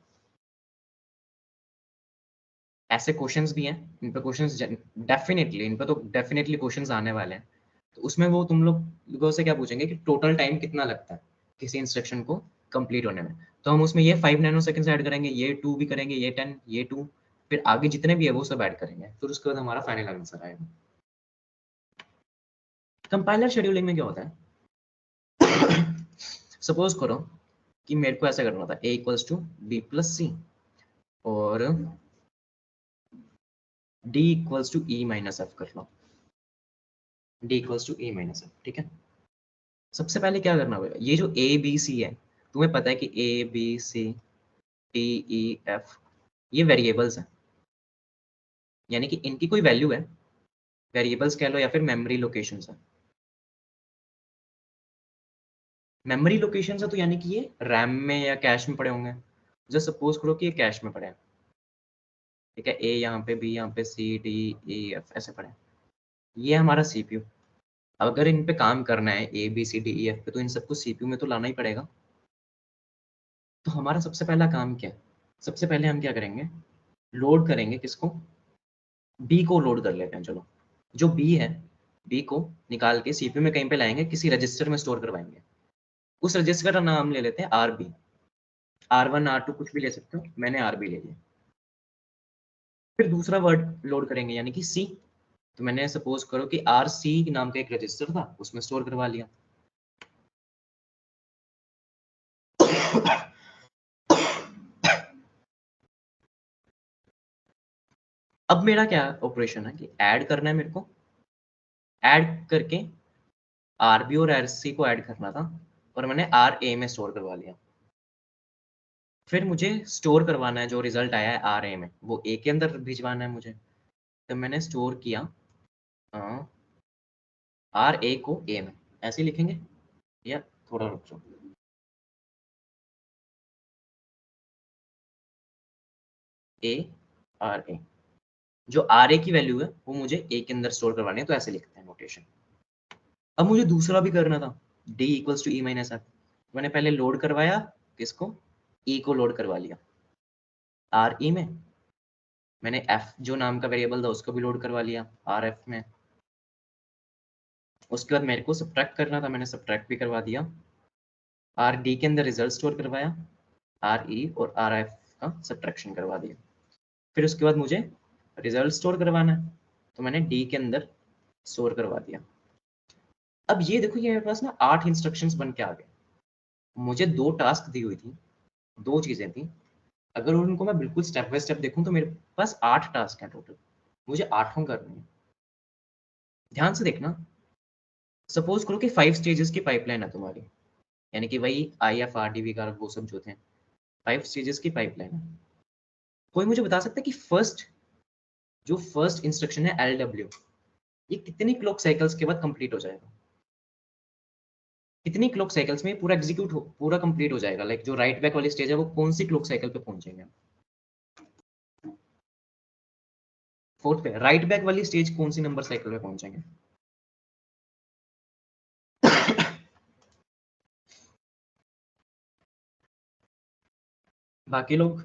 A: ऐसे क्वेश्चंस भी हैं, इन पे क्वेश्चंस डेफिनेटली, इन पे तो डेफिनेटली क्वेश्चंस आने वाले हैं। तो उसमें वो तुम लोगों से क्या पूछेंगे कि टोटल टाइम कितना लगता है किसी इंस्ट्रक्शन को कंप्लीट होने में। तो हम उसमें ये 5 नैनो सेकेंड्स ऐड करेंगे, ये 2 भी करेंगे, ये 10, ये 2, फिर आगे जितने भी है वो सब ऐड करेंगे, फिर उसके बाद हमारा फाइनल आंसर आएगा। कंपाइलर शेड्यूलिंग में क्या होता है? सपोज करो कि मेरे को ऐसा करना था a equals to b plus C और d equals to e minus F कर लो। d equals to e minus F, ठीक है। सबसे पहले क्या करना होगा, ये जो a b c है, तुम्हें पता है कि a b c d e f ये वेरिएबल्स हैं, यानी कि इनकी कोई वैल्यू है, वेरिएबल्स कह लो या फिर मेमोरी लोकेशंस है। मेमोरी लोकेशंस है तो यानी कि ये रैम में या कैश में पड़े होंगे। जस्ट सपोज करो कि ये कैश में पड़े हैं, ठीक है, a यहाँ पे, b यहाँ पे, c d e f ऐसे पड़े हैं। ये हमारा CPU। अगर इन पे काम करना है A B C D E F पे, तो इन सबको सीपीयू में तो लाना ही पड़ेगा। तो हमारा सबसे पहला काम क्या है? सबसे पहले हम क्या करेंगे, लोड करेंगे किसको? बी को लोड कर लेते हैं, चलो। जो बी है, बी को निकाल के सीपीयू में कहीं पे लाएंगे, किसी रजिस्टर में स्टोर करवाएंगे। उस रजिस्टर का नाम ले लेते हैं RB, R1 R2 कुछ भी ले सकते हो, मैंने RB ले लिया। फिर दूसरा वर्ड लोड करेंगे यानी कि सी, तो मैंने सपोज करो कि RC नाम का एक रजिस्टर था, उसमें स्टोर करवा लिया। अब मेरा क्या ऑपरेशन है कि ऐड करना है मेरे को, ऐड करके RB और RC को ऐड करना था, और मैंने RA में स्टोर करवा लिया। फिर मुझे स्टोर करवाना है जो रिजल्ट आया है RA में, वो A के अंदर भिजवाना है मुझे। तो मैंने स्टोर किया RA को A में, ऐसे ही लिखेंगे, या थोड़ा रुक जाओ, RA, जो RA की वैल्यू है वो मुझे A के अंदर स्टोर करवानी है, तो ऐसे लिखते हैं नोटेशन। अब मुझे दूसरा भी करना था, D equals to E minus F. मैंने पहले लोड करवाया किसको, E को लोड करवा लिया RE में। मैंने F जो नाम का वेरिएबल था उसको भी लोड करवा लिया RF में। उसके बाद मेरे को सब्ट्रैक्ट करना था, मैंने सब्ट्रैक्ट भी करवा दिया। आर डी के अंदर रिजल्ट स्टोर करवाया, आर ई और आर एफ का सब्ट्रैक्शन करवा दिया। फिर उसके बाद मुझे रिजल्ट स्टोर करवाना है, तो मैंने डी के अंदर स्टोर करवा दिया। अब ये देखो, ये मेरे पास ना 8 इंस्ट्रक्शंस बन के आ गए। मुझे 2 टास्क दी हुई थी, 2 चीजें थी। अगर उनको मैं बिल्कुल स्टेप बाय स्टेप देखूं तो मेरे पास 8 टास्क हैं टोटल, मुझे 8 करने हैं। ध्यान से देखना, सपोज करो कि 5 स्टेजेस की पाइपलाइन है तुम्हारी, यानी कि वही I F R D V का वो सब जो थे, 5 स्टेजेस की पाइपलाइन है। कोई मुझे बता सकता है कि फर्स्ट इंस्ट्रक्शन है एल डब्ल्यू, ये कितनी क्लॉक साइकिल्स के बाद कंप्लीट हो जाएगा? कितनी क्लॉक साइकिल्स में पूरा एग्जीक्यूट हो, पूरा कंप्लीट हो जाएगा? लाइक जो राइट बैक वाली स्टेज है वो कौन सी क्लॉक साइकिल पे पहुंचेंगे? फोर्थ पे। राइट बैक वाली स्टेज कौन सी नंबर साइकिल पे पहुंचेंगे? बाकी लोग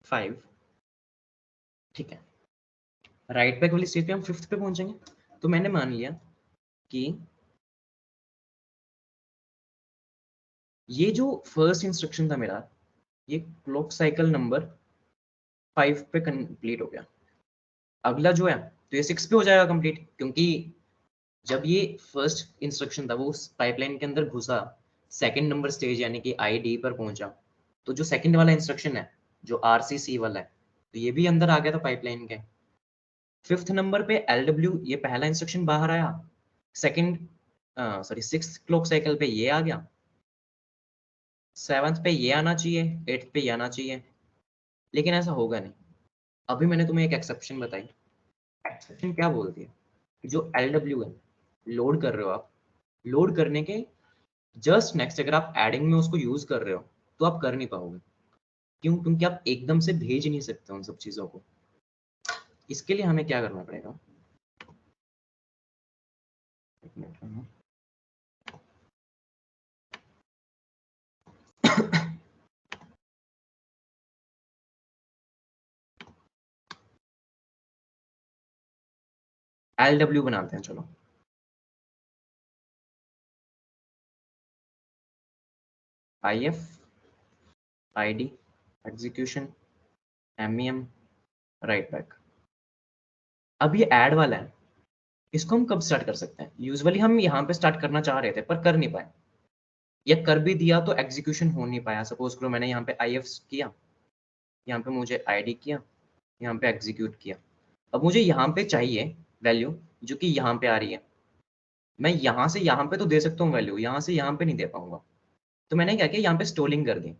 A: 5। ठीक है, राइट बैक वाली स्टेज पे हम 5th पे पहुंचेंगे। तो मैंने मान लिया कि ये जो फर्स्ट इंस्ट्रक्शन था मेरा, ये क्लॉक साइकिल नंबर 5 पे कंप्लीट हो गया। अगला जो है तो ये 6 पे हो जाएगा कंप्लीट, क्योंकि जब ये फर्स्ट इंस्ट्रक्शन था वो उस पाइपलाइन के अंदर घुसा, सेकंड नंबर स्टेज यानी कि आई डी पर पहुंचा, तो जो सेकंड वाला इंस्ट्रक्शन है जो आर सी सी वाला है, तो ये भी अंदर आ गया था पाइपलाइन के। 5th नंबर पे एल डब्ल्यू, ये पहला इंस्ट्रक्शन बाहर आया। Second sorry 6th clock cycle पे ये आ गया, 7th पे ये आना चाहिए, 8th पे ये आना चाहिए, लेकिन ऐसा होगा नहीं। अभी मैंने तुम्हें एक एक्सेप्शन बताई। एक्सेप्शन क्या बोलती है कि जो एल डब्ल्यू है, लोड कर रहे हो आप, लोड करने के जस्ट नेक्स्ट अगर आप एडिंग में उसको यूज कर रहे हो तो आप कर नहीं पाओगे। क्यों? क्योंकि आप एकदम से भेज नहीं सकते उन सब चीजों को। इसके लिए हमें क्या करना पड़ेगा? एक मिनट। एल डब्ल्यू बनाते हैं, चलो। I F, I D, execution, M E M, write back. अब ये ऐड वाला है, इसको हम कब स्टार्ट कर सकते हैं? यूजुअली हम यहाँ पे स्टार्ट करना चाह रहे थे पर कर नहीं पाए, या कर भी दिया तो एग्जीक्यूशन हो नहीं पाया। सपोज करो मैंने यहाँ पे आई एफ किया, यहाँ पे मुझे आई डी किया, यहाँ पे एग्जीक्यूट किया। अब मुझे यहाँ पे चाहिए वैल्यू जो कि यहाँ पे आ रही है। मैं यहाँ से यहाँ पे तो दे सकता हूँ वैल्यू, यहाँ से यहाँ पे नहीं दे पाऊंगा। तो मैंने क्या किया, यहाँ पे स्टोलिंग कर दी।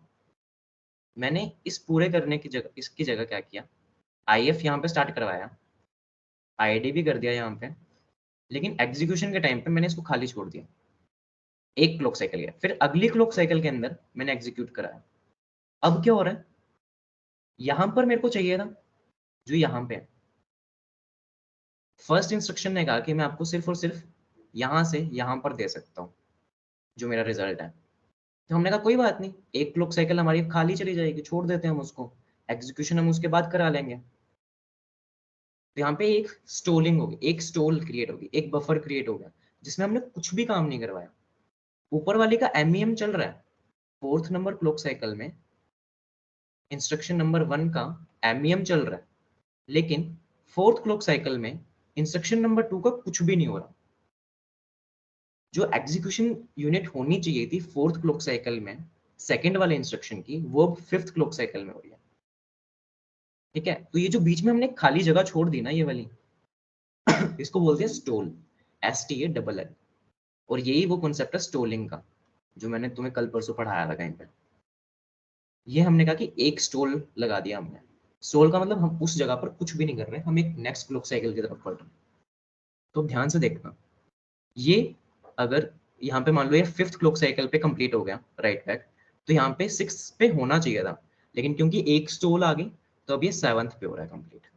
A: मैंने इस पूरे करने की जगह, इसकी जगह क्या किया, आई एफ यहाँ पे स्टार्ट करवाया, आई डी भी कर दिया यहाँ पे, लेकिन एग्जीक्यूशन के टाइम पे मैंने इसको खाली छोड़ दिया। एक क्लॉक साइकिल गया, फिर अगली क्लॉक साइकिल के अंदर मैंने एग्जीक्यूट कराया। अब क्या हो रहा है, यहाँ पर मेरे को चाहिए था जो यहाँ पे है। फर्स्ट इंस्ट्रक्शन ने कहा कि मैं आपको सिर्फ और सिर्फ यहाँ से यहाँ पर दे सकता हूँ जो मेरा रिजल्ट है। तो हमने कहा कोई बात नहीं, एक क्लॉक साइकिल हमारी खाली चली जाएगी, छोड़ देते हैं हम उसको, एग्जीक्यूशन हम उसके बाद करा लेंगे। तो यहाँ पे एक स्टोलिंग होगी, एक स्टोल क्रिएट होगी, एक बफर क्रिएट हो गया जिसमें हमने कुछ भी काम नहीं करवाया। ऊपर वाले का एमईएम चल रहा है, 4th नंबर क्लॉक साइकिल में इंस्ट्रक्शन नंबर 1 का एमईएम चल रहा है, लेकिन 4th क्लॉक साइकिल में इंस्ट्रक्शन नंबर 2 का कुछ भी नहीं हो रहा। जो एग्जीक्यूशन यूनिट होनी चाहिए थी 4th क्लॉक साइकिल में सेकंड वाले इंस्ट्रक्शन की, वो 5th क्लॉक साइकिल में हो रही है। ठीक है, तो ये जो बीच में हमने खाली जगह छोड़ दी ना, ये वाली, इसको बोलते हैं stall, S T A double L. और यही वो कॉन्सेप्ट है स्टोलिंग का, जो मैंने तुम्हें कल परसों पढ़ाया था कहीं पे। ये हमने कहा कि एक स्टोल लगा दिया हमने। स्टोल का मतलब हम उस जगह पर कुछ भी नहीं कर रहे, हम एक नेक्स्ट क्लॉक साइकिल की तरफ बढ़ रहे हैं। तो ध्यान से देखना, ये अगर यहाँ पे मान लो ये 5th क्लॉक साइकिल पे कंप्लीट हो गया राइट बैक, तो यहाँ पे 6 पे होना चाहिए था, लेकिन क्योंकि एक स्टोल आ गई तो अब ये 7th पे हो रहा है कंप्लीट।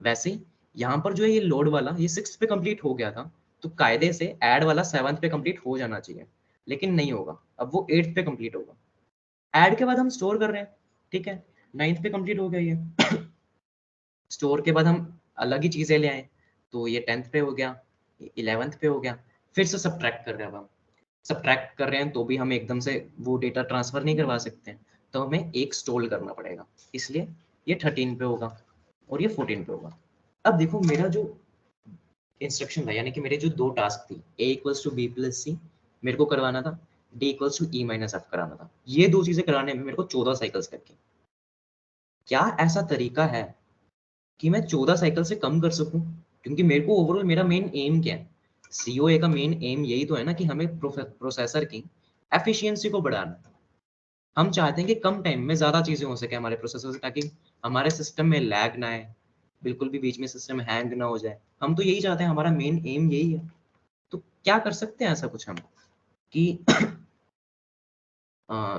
A: वैसे ही यहाँ पर जो है ये लोड वाला ये 6th पे कंप्लीट हो गया था, तो कायदे से ऐड वाला 7th पे कंप्लीट हो जाना चाहिए, लेकिन नहीं होगा, अब वो 8th पे कंप्लीट होगा। ऐड के बाद हम स्टोर कर रहे हैं, ठीक है, 9th पे कंप्लीट हो गया ये। स्टोर के बाद हम अलग ही चीजें ले आए, तो ये 10th पे हो गया, 11th पे हो गया, फिर से सब्ट्रैक्ट कर रहे हैं। अब हम सब्ट्रैक्ट कर रहे हैं तो भी हम एकदम से वो डेटा ट्रांसफर नहीं करवा सकते हैं, तो हमें एक स्टोल करना पड़ेगा, इसलिए ये 13 पे होगा और ये 14 पे होगा। अब देखो मेरा जो इंस्ट्रक्शन था, यानी कि मेरे जो दो टास्क थी, a equals to B plus C मेरे को करवाना था, d equals to E minus F कराना था। ये दो चीजें कराने में मेरे को 14 साइकिल्स लगे। क्या ऐसा तरीका है कि मैं 14 साइकिल से कम कर सकूं? क्योंकि मेरे को ओवरऑल मेरा मेन एम क्या है, सीओए का मेन एम यही तो है ना कि हमें प्रोसेसर की एफिशिएंसी को बढ़ाना है। हम चाहते हैं कि कम टाइम में ज्यादा चीजें हो सके हमारे प्रोसेसर से, ताकि हमारे सिस्टम में लैग ना आए, बिल्कुल भी बीच में सिस्टम हैंग ना हो जाए। हम तो यही चाहते हैं, हमारा मेन एम यही है। तो क्या कर सकते हैं ऐसा कुछ हम कि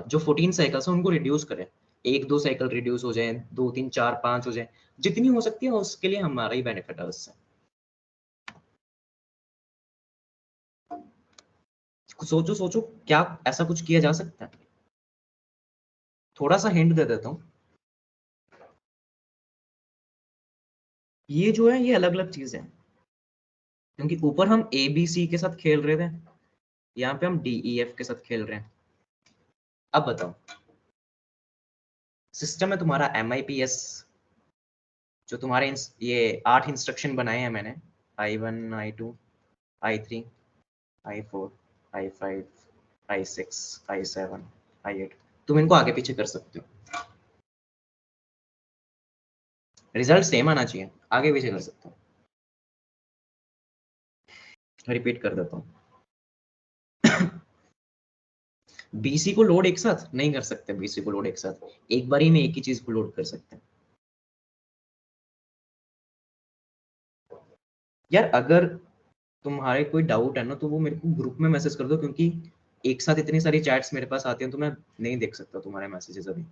A: जो 14 साइकिल्स हैं उनको रिड्यूस करें, एक दो साइकिल रिड्यूस हो जाए, 2 3 4 5 हो जाए, जितनी हो सकती है उसके लिए हमारा ही बेनिफिट है उससे। सोचो सोचो, क्या ऐसा कुछ किया जा सकता है? थोड़ा सा हिंट दे देता हूँ। ये जो है ये अलग अलग चीज है, क्योंकि ऊपर हम ए बी सी के साथ खेल रहे थे, यहाँ पे हम डी ई एफ के साथ खेल रहे हैं। अब बताओ, सिस्टम है तुम्हारा एम आई पी एस, जो तुम्हारे ये 8 इंस्ट्रक्शन बनाए हैं मैंने, I1 I2 I3 I4 I5 I6 I7 I8, तुम इनको आगे पीछे कर सकते हो, रिजल्ट सेम आना चाहिए, आगे पीछे कर सकते हो। रिपीट कर देता हूँ, बीसी को लोड एक साथ नहीं कर सकते, बीसी को लोड एक साथ एक बार ही में एक ही चीज को लोड कर सकते हैं। यार अगर तुम्हारे कोई डाउट है ना तो वो मेरे को ग्रुप में मैसेज कर दो, क्योंकि एक साथ इतनी सारी चैट्स मेरे पास आती हैं तो मैं नहीं देख सकता तुम्हारे मैसेजेस अभी।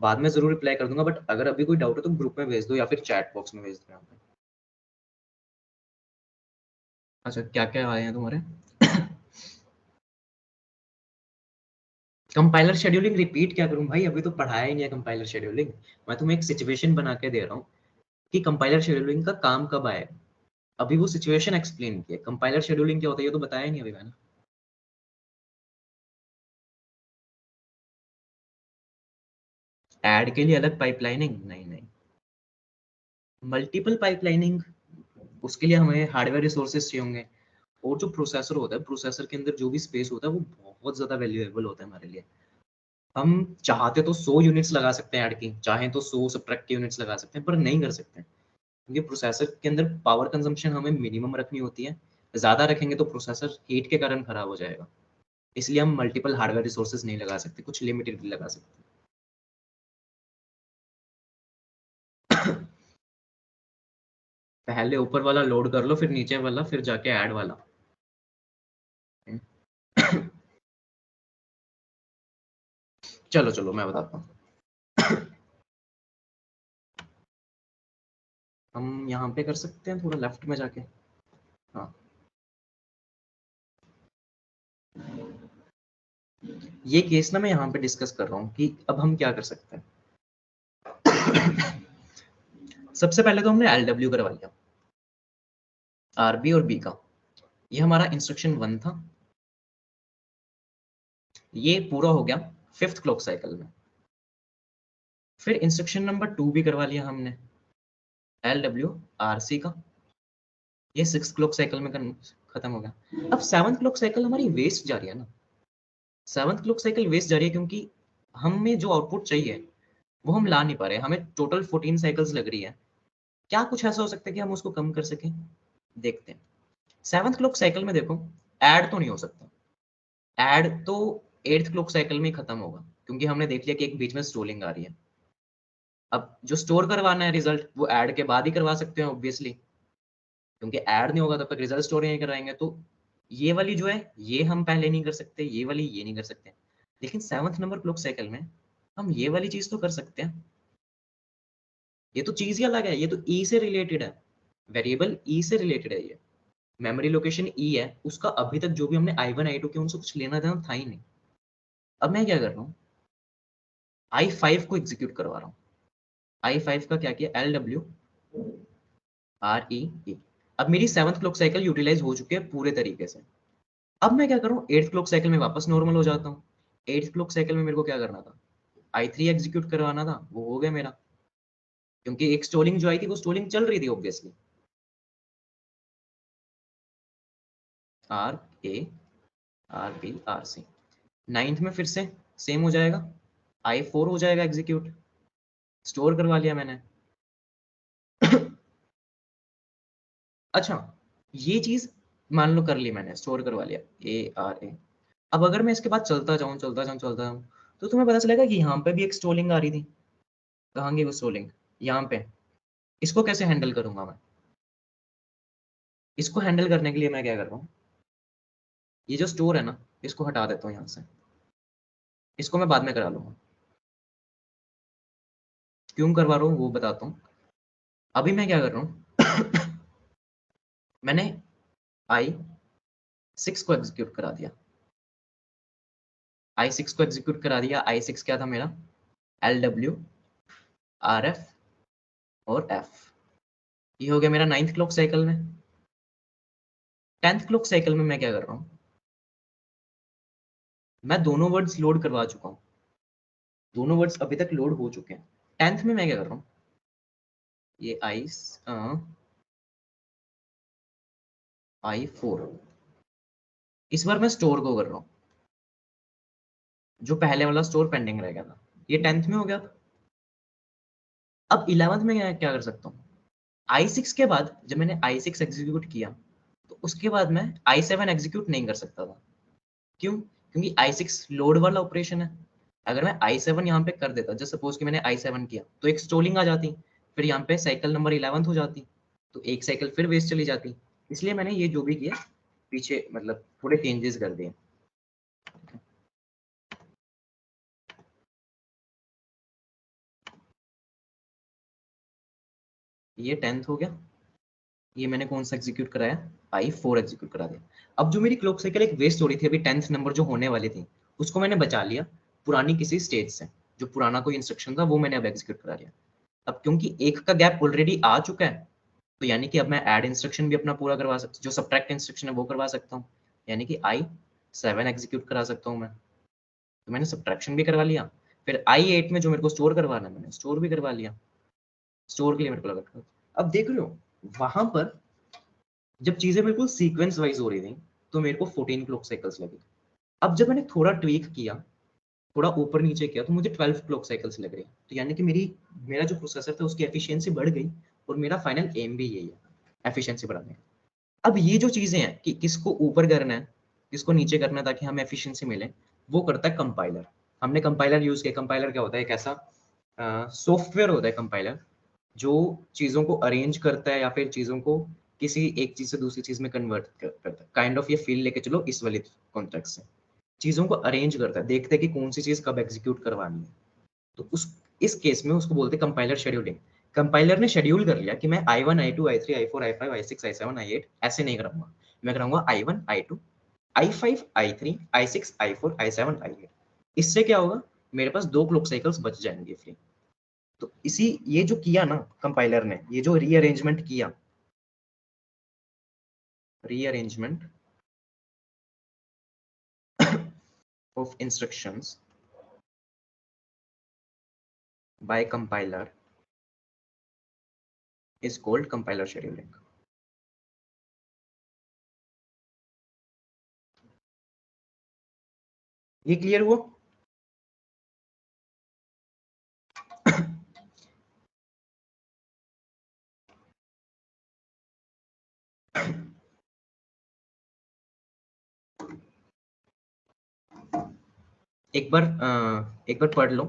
A: बाद में जरूर रिप्लाई कर दूंगा, बट अगर अभी कोई डाउट है तो ग्रुप में भेज दो या फिर चैट बॉक्स में भेज दो यहाँ पे। अच्छा, क्या क्या आए हैं तुम्हारे? कंपाइलर शेड्यूलिंग रिपीट क्या करूं भाई, अभी तो पढ़ाया ही नहीं है कंपाइलर शेड्यूलिंग। मैं तुम्हें एक सिचुएशन बना के दे रहा हूँ कि कंपाइलर शेड्यूलिंग का काम कब आएगा, अभी वो सिचुएशन एक्सप्लेन किया। कंपाइलर शेड्यूलिंग क्या होता है ये तो बताया ही नहीं अभी मैंने। ऐड के लिए अलग पाइपलाइनिंग? नहीं नहीं, मल्टीपल पाइपलाइनिंग, उसके लिए हमें हार्डवेयर रिसोर्सेज चाहिए होंगे। और जो प्रोसेसर होता है, प्रोसेसर के अंदर जो भी स्पेस होता है वो बहुत ज्यादा वैल्यूएबल होता है हमारे लिए। हम चाहते तो 100 यूनिट्स लगा सकते हैं ऐड की, चाहे तो 100 सब्ट्रैक्ट यूनिट्स लगा सकते हैं, पर नहीं कर सकते, क्योंकि प्रोसेसर के अंदर पावर कंजम्पशन हमें मिनिमम रखनी होती है। ज्यादा रखेंगे तो प्रोसेसर हीट के कारण खराब हो जाएगा, इसलिए हम मल्टीपल हार्डवेयर रिसोर्सेज नहीं लगा सकते, कुछ लिमिटेड लगा सकते हैं। पहले ऊपर वाला लोड कर लो, फिर नीचे वाला, फिर जाके ऐड वाला। चलो चलो मैं बताता हूँ। हम यहाँ पे कर सकते हैं, थोड़ा लेफ्ट में जाके। हाँ, ये केस ना मैं यहाँ पे डिस्कस कर रहा हूँ कि अब हम क्या कर सकते हैं। सबसे पहले तो हमने एल डब्ल्यू करवा लिया, आर बी और बी का। ये हमारा इंस्ट्रक्शन 1 था, ये पूरा हो गया 5th क्लॉक साइकिल में। फिर इंस्ट्रक्शन नंबर 2 भी करवा लिया हमने, एल डब्ल्यू आर सी का, ये 6th क्लॉक साइकिल में खत्म हो गया। अब 7th क्लॉक साइकिल हमारी वेस्ट जा रही है ना, 7th क्लॉक साइकिल वेस्ट जा रही है, क्योंकि हमें जो आउटपुट चाहिए वो हम ला नहीं पा रहे। हमें टोटल 14 साइकिल्स लग रही है। क्या कुछ ऐसा हो सकता है कि हम उसको कम कर सकें? देखते हैं। 7th क्लॉक साइकिल में देखो, ऐड तो नहीं हो सकता, ऐड तो 8th क्लॉक साइकिल में ही खत्म होगा, क्योंकि हमने देख लिया कि एक बीच में स्टोलिंग आ रही है। अब जो स्टोर करवाना है रिजल्ट, वो ऐड के बाद ही करवा सकते हैं ऑब्वियसली, क्योंकि ऐड नहीं होगा तब तक रिजल्ट स्टोर नहीं कराएंगे। तो ये वाली जो है ये हम पहले नहीं कर सकते, ये वाली ये नहीं कर सकते, लेकिन 7th नंबर क्लॉक साइकिल में हम ये वाली चीज तो कर सकते हैं। ये तो चीज ही अलग है, ये तो ई से रिलेटेड है, वेरिएबल ई से रिलेटेड है। ये मेमोरी लोकेशन ई है, उसका अभी तक जो भी हमने I1 I2 के उनसे कुछ लेना देना था ही नहीं। अब मैं क्या कर रहा हूँ, I5 को एग्जीक्यूट करवा रहा हूँ। I5 का क्या किया, एल डब्ल्यू आर ई ई, अब मेरी 7th क्लॉक साइकिल यूटिलाइज हो चुकी है पूरे तरीके से। अब मैं क्या करूँ, 8th क्लॉक साइकिल में वापस नॉर्मल हो जाता हूँ। 8th क्लॉक साइकिल में मेरे को क्या करना था, i3 एग्जीक्यूट करवाना था, वो हो गया मेरा, क्योंकि एक स्टॉलिंग जो आई थी वो स्टॉलिंग चल रही थी obviously. R A R B R C. 9th में फिर से सेम हो जाएगा, i4 हो जाएगा एग्जीक्यूट, स्टोर करवा लिया मैंने। अच्छा, ये चीज मान लो कर ली मैंने, स्टोर करवा लिया ARA। अब अगर मैं इसके बाद चलता जाऊं तो तुम्हें पता चलेगा कि यहाँ पे भी एक स्टॉलिंग आ रही थी। कहाँ गई वो स्टॉलिंग, यहाँ पे। इसको कैसे हैंडल करूंगा मैं, इसको हैंडल करने के लिए मैं क्या कर रहा हूँ, ये जो स्टोर है ना, इसको हटा देता हूँ यहाँ से। इसको मैं बाद में करा लूंगा, क्यों करवा रहा हूँ वो बताता हूँ। अभी मैं क्या कर रहा हूँ, मैंने i6 को एग्जीक्यूट करा दिया। i6 को एग्जीक्यूट करा दिया। i6 क्या था मेरा, LW RF और F। ये हो गया मेरा 9th क्लॉक साइकिल में। 10th क्लॉक साइकिल में मैं क्या कर रहा हूँ, मैं दोनों वर्ड्स लोड करवा चुका हूँ, दोनों वर्ड्स अभी तक लोड हो चुके हैं। 10th में मैं क्या कर रहा हूँ, ये i4, इस बार मैं स्टोर को कर रहा हूँ, जो पहले वाला स्टोर पेंडिंग रह गया था, ये 10th में हो गया था। अब 11th में क्या कर सकता हूँ, i6 के बाद जब मैंने i6 एग्जीक्यूट किया तो उसके बाद मैं i7 एग्जीक्यूट नहीं कर सकता था। क्यों, क्योंकि i6 लोड वाला ऑपरेशन है। अगर मैं i7 यहाँ पे कर देता, जस्ट सपोज कि मैंने i7 किया, तो एक स्टॉलिंग आ जाती, फिर यहाँ पे साइकिल नंबर 11th हो जाती, तो एक साइकिल फिर वेस्ट चली जाती। इसलिए मैंने ये जो भी किया पीछे, मतलब थोड़े चेंजेस कर दिए। ये 10th हो गया। ये मैंने कौन सा एग्जीक्यूट कराया, i4 एग्जीक्यूट करा दिया। अब जो मेरी क्लॉक साइकिल एक वेस्ट हो रही थी अभी 10th नंबर जो होने वाली थी, उसको मैंने बचा लिया पुरानी किसी स्टेज से। जो पुराना कोई इंस्ट्रक्शन था वो मैंने अब एग्जीक्यूट करा लिया। अब क्योंकि एक का गैप ऑलरेडी आ चुका है, तो यानी कि अब मैं ऐड इंस्ट्रक्शन भी अपना पूरा करवा सकता, जो सब्ट्रैक्ट इंस्ट्रक्शन है वो करवा सकता हूँ, यानी कि i7 एग्जीक्यूट करा सकता हूँ मैं। तो मैंने सब्ट्रैक्शन भी करवा लिया, फिर i8 में जो मेरे को स्टोर करवाना है मैंने स्टोर भी करवा लिया। स्टोर के लिए मेरे को लगा, अब देख रहे हो वहां पर जब चीजें बिल्कुल सीक्वेंस वाइज हो रही थी तो मेरे को 14 क्लॉक साइकिल्स लगी। अब जब मैंने थोड़ा ट्वीक किया, थोड़ा ऊपर नीचे किया, तो मुझे 12 क्लॉक साइकिल्स लग रही। तो यानी कि मेरा जो प्रोसेसर था उसकी एफिशिएंसी बढ़ गई, और मेरा फाइनल एम भी यही है, एफिशिएंसी बढ़ाने का। अब ये जो चीजें हैं कि किसको ऊपर करना है, किसको नीचे करना है ताकि हमें एफिशिएंसी मिले, वो करता है कंपाइलर। हमने कंपाइलर यूज किया। कंपाइलर क्या होता है, एक ऐसा सॉफ्टवेयर होता है कंपाइलर, जो चीजों को अरेंज करता है या फिर चीजों को किसी एक चीज से दूसरी चीज में कन्वर्ट करता है। काइंड ऑफ ये फील लेके चलो इस वाले कॉन्टेक्स्ट से, चीजों को अरेंज करता है, देखते हैं कि कौन सी चीज कब एग्जीक्यूट करवानी है। तो उस इस केस में उसको बोलते हैं कंपाइलर शेड्यूलिंग। कंपाइलर ने शेड्यूल कर लिया कि मैं i1 i2 i3 i4 i5 i6 i7 i8 ऐसे नहीं कराऊंगा, मैं कराऊंगा i1 i2 i5 i3 i6 i4 i7 i8। इससे क्या होगा, मेरे पास 2 क्लॉक साइकिल्स बच जाएंगे फ्री। तो इसी ये जो किया ना कंपाइलर ने, ये जो रीअरेंजमेंट किया, rearrangement of instructions by compiler is called compiler scheduling. ये क्लियर हुआ। एक बार पढ़ लो,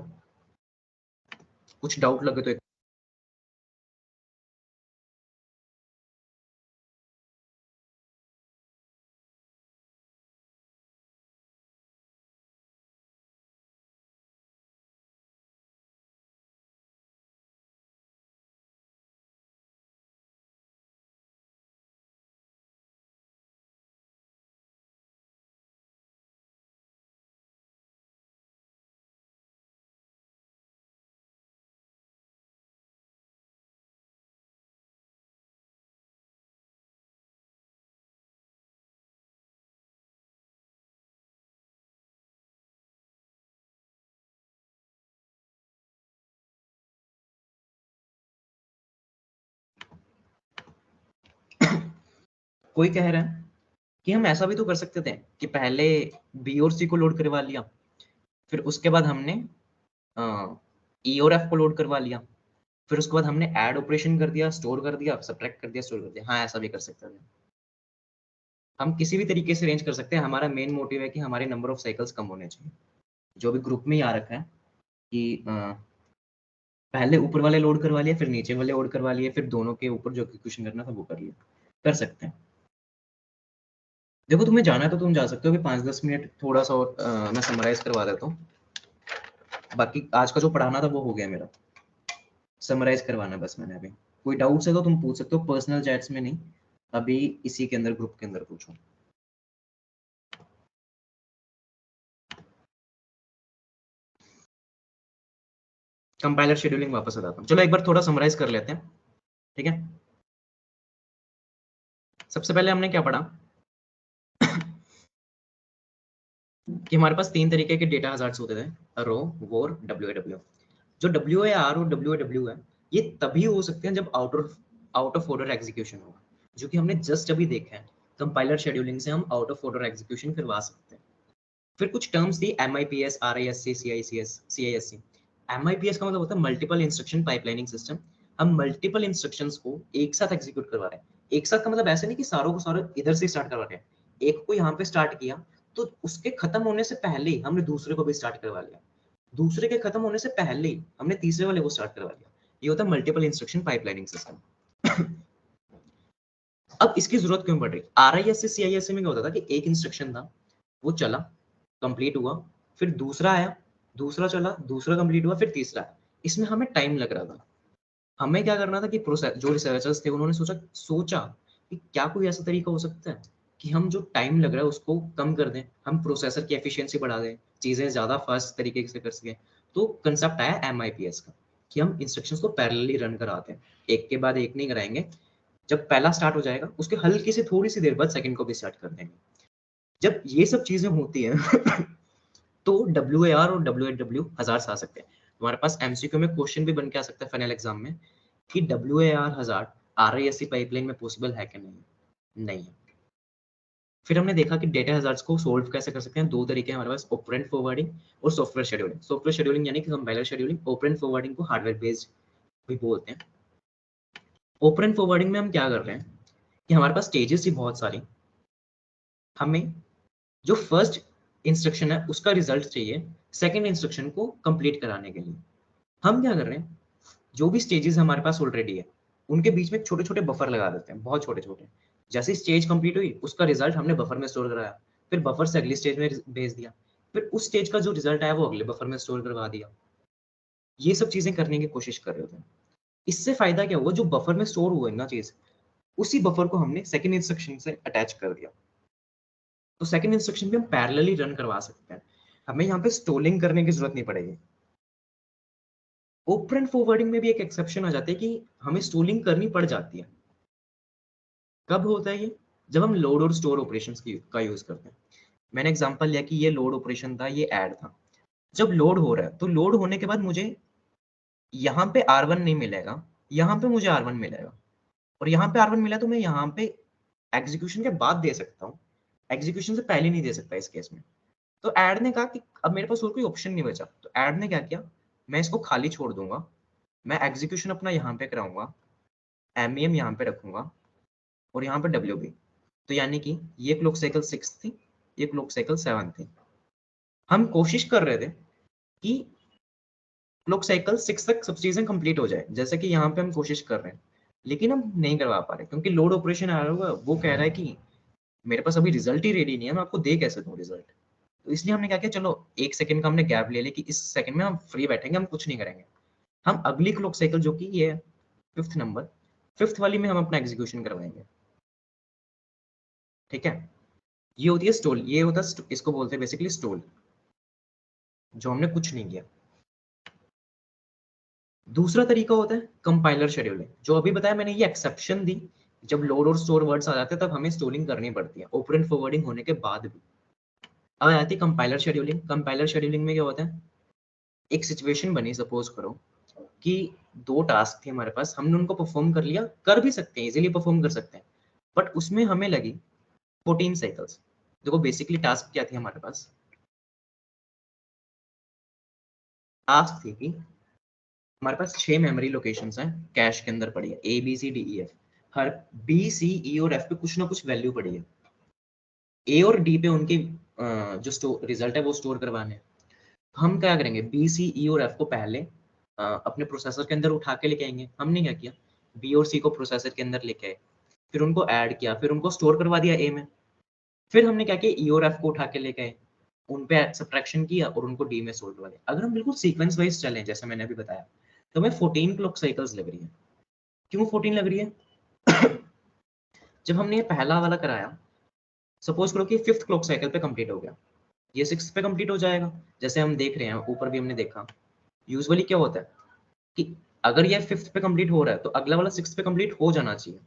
A: कुछ डाउट लगे तो कोई कह रहा है कि हम ऐसा भी तो कर सकते थे कि पहले बी और सी को लोड करवा लिया, फिर उसके बाद हमने ई और एफ को लोड करवा लिया, फिर उसके बाद हमने ऐड ऑपरेशन कर दिया, स्टोर कर दिया, सब्ट्रैक्ट कर दिया, स्टोर कर दिया। हाँ, ऐसा भी कर सकते थे। हम किसी भी तरीके से अरेंज कर सकते हैं। हमारा मेन मोटिव है कि हमारे नंबर ऑफ साइकिल्स कम होने चाहिए। जो भी ग्रुप में ही आ रखा है कि पहले ऊपर वाले लोड करवा लिया, फिर नीचे वाले लोड करवा लिए, फिर दोनों के ऊपर जो एग्जीक्यूशन करना था वो कर लिया, कर सकते हैं। देखो, तुम्हें जाना है तो तुम जा सकते हो कि 5-10 मिनट थोड़ा सा और मैं समराइज करवा देता हूँ। बाकी आज का जो पढ़ाना था वो हो गया मेरा, समराइज करवाना बस मैंने अभी। कोई डाउट्स है तो तुम पूछ सकते हो, पर्सनल चैट्स में नहीं, अभी इसी के अंदर ग्रुप के अंदर पूछो। कंपाइलर शेड्यूलिंग वापस आ जाता हूँ। चलो एक बार थोड़ा समराइज कर लेते हैं, ठीक है। सबसे पहले हमने क्या पढ़ा कि हमारे पास 3 तरीके के डेटा हजार्ड्स होते थे, रो, वोर, डब्ल्यू। जो डब्ल्यू ए आर और डब्ल्यू है, ये तभी हो सकते हैं जब आउट ऑफ ऑर्डर एग्जीक्यूशन होगा, जो कि हमने जस्ट अभी देखा है। कंपाइलर शेड्यूलिंग से हम आउट ऑफ ऑर्डर एग्जीक्यूशन करवा सकते हैं। फिर कुछ टर्म्स थी, MIPS, RISC, CISC। MIPS का मतलब होता है मल्टीपल इंस्ट्रक्शन पाइपलाइनिंग सिस्टम। हम मल्टीपल इंस्ट्रक्शंस को एक साथ एग्जीक्यूट करवा रहे हैं। एक साथ का मतलब ऐसे नहीं कि सारों को सारे इधर से स्टार्ट करवा रहे हैं। एक को यहाँ पे स्टार्ट किया तो उसके खत्म होने से पहले ही हमने दूसरे को भी स्टार्ट करवा लिया, दूसरे के खत्म होने से पहले ही हमने तीसरे वाले को स्टार्ट करवा लिया। ये होता है मल्टीपल इंस्ट्रक्शन पाइपलाइनिंग सिस्टम। अब इसकी जरूरत क्यों पड़ रही? RISC CISC में क्या होता था कि एक इंस्ट्रक्शन था, वो चला, कंप्लीट हुआ, फिर दूसरा आया, दूसरा चला, दूसरा कंप्लीट हुआ, फिर तीसरा आया। इसमें हमें टाइम लग रहा था। हमें क्या करना था कि प्रोसेस, जो रिसर्चर्स थे उन्होंने सोचा कि क्या कोई ऐसा तरीका हो सकता है कि हम जो टाइम लग रहा है उसको कम कर दें, हम प्रोसेसर की एफिशिएंसी बढ़ा दें, चीजें ज्यादा फास्ट तरीके से कर सकें। तो कंसेप्ट आया MIPS का, कि हम इंस्ट्रक्शंस को पैरेलली रन कराते हैं, एक के बाद एक नहीं कराएंगे। जब पहला स्टार्ट हो जाएगा उसके हल्की से थोड़ी सी देर बाद सेकंड को भी स्टार्ट कर देंगे। जब ये सब चीजें होती हैं तो WAR और WAW हजार्ड्स आ सकते हैं। तुम्हारे पास MCQ में क्वेश्चन भी बन के आ सकता है फाइनल एग्जाम में कि WAR हजार्ड RISC पाइपलाइन में पॉसिबल है कि नहीं, नहीं है। फिर हमने देखा कि डेटा हजार्ड्स को सोल्व कैसे कर सकते हैं। 2 तरीके हैं हमारे पास, ऑपरेंड फॉरवर्डिंग और सॉफ्टवेयर शेड्यूलिंग। सॉफ्टवेयर शेड्यूलिंग यानी कि कंपाइलर शेड्यूलिंग, ऑपरेंड फॉरवर्डिंग को हार्डवेयर बेस्ड भी बोलते हैं। ऑपरेंड फॉरवर्डिंग में हम क्या कर रहे हैं कि हमारे पास स्टेजेस थी बहुत सारी, हमें जो फर्स्ट इंस्ट्रक्शन है उसका रिजल्ट चाहिए सेकंड इंस्ट्रक्शन को कंप्लीट कराने के लिए। हम क्या कर रहे हैं, जो भी स्टेजेस हमारे पास ऑलरेडी है उनके बीच में छोटे छोटे बफर लगा देते हैं, बहुत छोटे छोटे। जैसे स्टेज कंप्लीट हुई उसका रिजल्ट हमने बफर में स्टोर कराया, फिर बफर से अगली स्टेज में भेज दिया, फिर उस स्टेज का जो रिजल्ट आया वो अगले बफर में स्टोर करवा दिया। ये सब चीजें करने की कोशिश कर रहे होते हैं। इससे फायदा क्या हुआ, जो बफर में स्टोर हुआ है ना चीज, उसी बफर को हमने सेकंड इंस्ट्रक्शन से अटैच कर दिया। तो सेकंड इंस्ट्रक्शन भी हम पैरेलली रन करवा सकते हैं, हमें यहाँ पे स्टोलिंग करने की जरूरत नहीं पड़ेगी। ओपन फॉरवर्डिंग में भी एक एक्सेप्शन आ जाती है कि हमें स्टोलिंग करनी पड़ जाती है। कब होता है ये? जब हम लोड और स्टोर ऑपरेशंस का यूज करते हैं। मैंने एग्जांपल लिया कि ये लोड ऑपरेशन था, ये ऐड था। जब लोड हो रहा है तो लोड होने के बाद मुझे यहाँ पे R1 नहीं मिलेगा, यहाँ पे मुझे R1 मिलेगा, और यहाँ पे R1 मिला तो मैं यहाँ पे एग्जीक्यूशन के बाद दे सकता हूँ, एग्जीक्यूशन से पहले नहीं दे सकता इस केस में। तो ऐड ने कहा कि अब मेरे पास और कोई ऑप्शन नहीं बचा, तो ऐड ने क्या किया, मैं इसको खाली छोड़ दूंगा, मैं एग्जीक्यूशन अपना यहाँ पे कराऊंगा, MEM यहाँ पे रखूंगा, और यहाँ पे WB। तो यानी कि ये क्लॉक साइकिल 6 थी, ये क्लॉक साइकिल 7 थी। हम कोशिश कर रहे थे कि क्लॉक साइकिल 6 तक सब चीजें कंप्लीट हो जाए, जैसे कि यहाँ पे हम कोशिश कर रहे हैं, लेकिन हम नहीं करवा पा रहे क्योंकि लोड ऑपरेशन आ रहा है, वो कह रहा है कि मेरे पास अभी रिजल्ट ही रेडी नहीं है, मैं आपको दे कैसे दूं रिजल्ट। तो इसलिए हमने क्या किया, चलो 1 सेकंड का हमने गैप ले लिया कि इस सेकंड में हम फ्री बैठेंगे, हम कुछ नहीं करेंगे। हम अगली क्लॉक साइकिल जो कि ये 5th नंबर, 5th वाली में हम अपना एग्जीक्यूशन करवाएंगे, ठीक है। ये होती है स्टोल, ये होता है इसको बोलते हैं बेसिकली स्टोल, जो हमने कुछ नहीं किया। दूसरा तरीका होता है कंपाइलर शेड्यूलिंग, जो अभी बताया मैंने, ये एक्सेप्शन दी, जब लोड और स्टोर वर्ड्स आ जाते हैं तब हमें स्टोलिंग करनी पड़ती है ऑपरेंड फॉरवर्डिंग होने के बाद भी। अब आती है कंपाइलर शेड्यूलिंग। कंपाइलर शेड्यूलिंग में क्या होता है, एक सिचुएशन बनी, सपोज करो कि 2 टास्क थे हमारे पास, हमने उनको परफॉर्म कर लिया, कर भी सकते हैं, इजीली परफॉर्म कर सकते हैं, बट उसमें हमें लगी 14 साइकिल्स। देखो बेसिकली टास्क क्या थी हमारे पास, टास्क थी कि हमारे पास 6 मेमोरी लोकेशंस हैं कैश के अंदर पड़ी है, A B C D E F. हर बी सी ई और एफ पे कुछ ना कुछ वैल्यू पड़ी है, ए और डी पे उनके जो रिजल्ट है वो स्टोर करवाने हैं। हम क्या करेंगे, बी सी ई और एफ को पहले अपने प्रोसेसर के अंदर उठा के लेके आएंगे। हमने क्या किया, बी और सी को प्रोसेसर के अंदर लेके आए, फिर उनको ऐड किया, फिर उनको स्टोर करवा दिया ए में। फिर हमने क्या किया, ई और एफ को उठा के लेके आए, उन पे सब्ट्रैक्शन किया और उनको डी में स्टोर करवा दिया। अगर हम बिल्कुल सीक्वेंस वाइज चलें जैसे मैंने अभी बताया, तो हमें 14 क्लॉक साइकिल्स लग रही है। क्यों 14 लग रही है? जब हमने ये पहला वाला कराया, सपोज करो कि 5th क्लॉक साइकिल पे कंप्लीट हो गया, ये 6th पे कंप्लीट हो जाएगा। जैसे हम देख रहे हैं, ऊपर भी हमने देखा, यूजुअली क्या होता है कि अगर ये 5th पे कंप्लीट हो रहा है तो अगला वाला 6th पे कंप्लीट हो जाना चाहिए।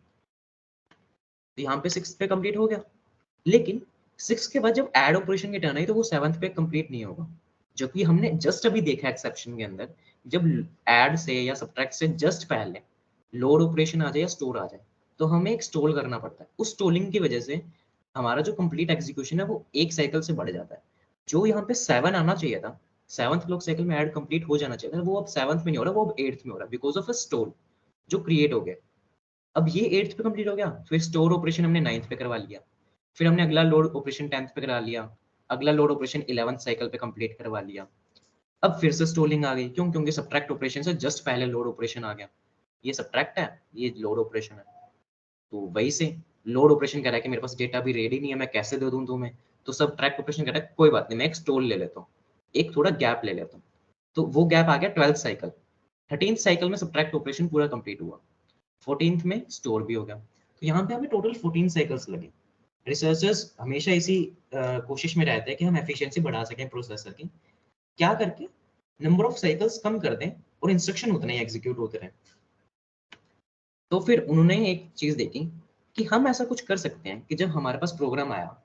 A: तो यहाँ पे 6th पे कंप्लीट हो गया, लेकिन 6 के बाद जब ऐड ऑपरेशन की टर्न आई तो वो 7th पे कंप्लीट नहीं होगा। जो कि हमने जस्ट अभी देखा एक्सेप्शन के अंदर, जब ऐड से या सब्ट्रैक्ट से जस्ट पहले लोड ऑपरेशन आ जाए या स्टोर आ जाए, तो हमें एक स्टोल करना पड़ता है। उस स्टोलिंग की वजह से हमारा जो कंप्लीट एग्जीक्यूशन है वो एक साइकिल से बढ़ जाता है। जो यहाँ पे 7 आना चाहिए था, 7th क्लॉक साइकिल में ऐड कंप्लीट हो जाना चाहिए था, वो अब 7th में नहीं हो रहा, वो अब 8th में हो रहा है, बिकॉज ऑफ अ स्टोल जो क्रिएट हो गया। अब ये 8th पे कंप्लीट हो गया, फिर स्टोर ऑपरेशन हमने 9th पे करवा लिया, फिर हमने अगला लोड ऑपरेशन 10th पे करा लिया, अगला लोड ऑपरेशन 11th साइकिल पे कंप्लीट करवा लिया। अब फिर से स्टोलिंग आ गई, क्यों? क्योंकि सब्ट्रैक्ट ऑपरेशन से जस्ट पहले लोड ऑपरेशन आ गया। ये सब्ट्रैक्ट है, ये लोड ऑपरेशन है। तो वही से लोड ऑपरेशन कह रहा है कि मेरे पास डेटा भी रेडी नहीं है, मैं कैसे दे दूं तुम्हें? तो सब्ट्रैक्ट ऑपरेशन कह रहा है कोई बात नहीं, मैं एक स्टोल ले लेता हूँ, एक थोड़ा गैप ले लेता हूँ। तो वो गैप आ गया 12th साइकिल। 13th साइकिल में सब्ट्रैक्ट ऑपरेशन पूरा कंप्लीट हुआ, 14th में स्टोर भी हो गया। तो यहाँ पे हमें टोटल 14 साइकिल्स लगे। रिसर्चर्स हमेशा इसी कोशिश में रहते हैं कि हम एफिशिएंसी बढ़ा सकें प्रोसेसर की, क्या करके नंबर ऑफ साइकिल्स कम कर दें और इंस्ट्रक्शन उतने ही एग्जीक्यूट होते रहें। तो फिर उन्होंने एक चीज देखी कि हम ऐसा कुछ कर सकते हैं कि जब हमारे पास प्रोग्राम आया,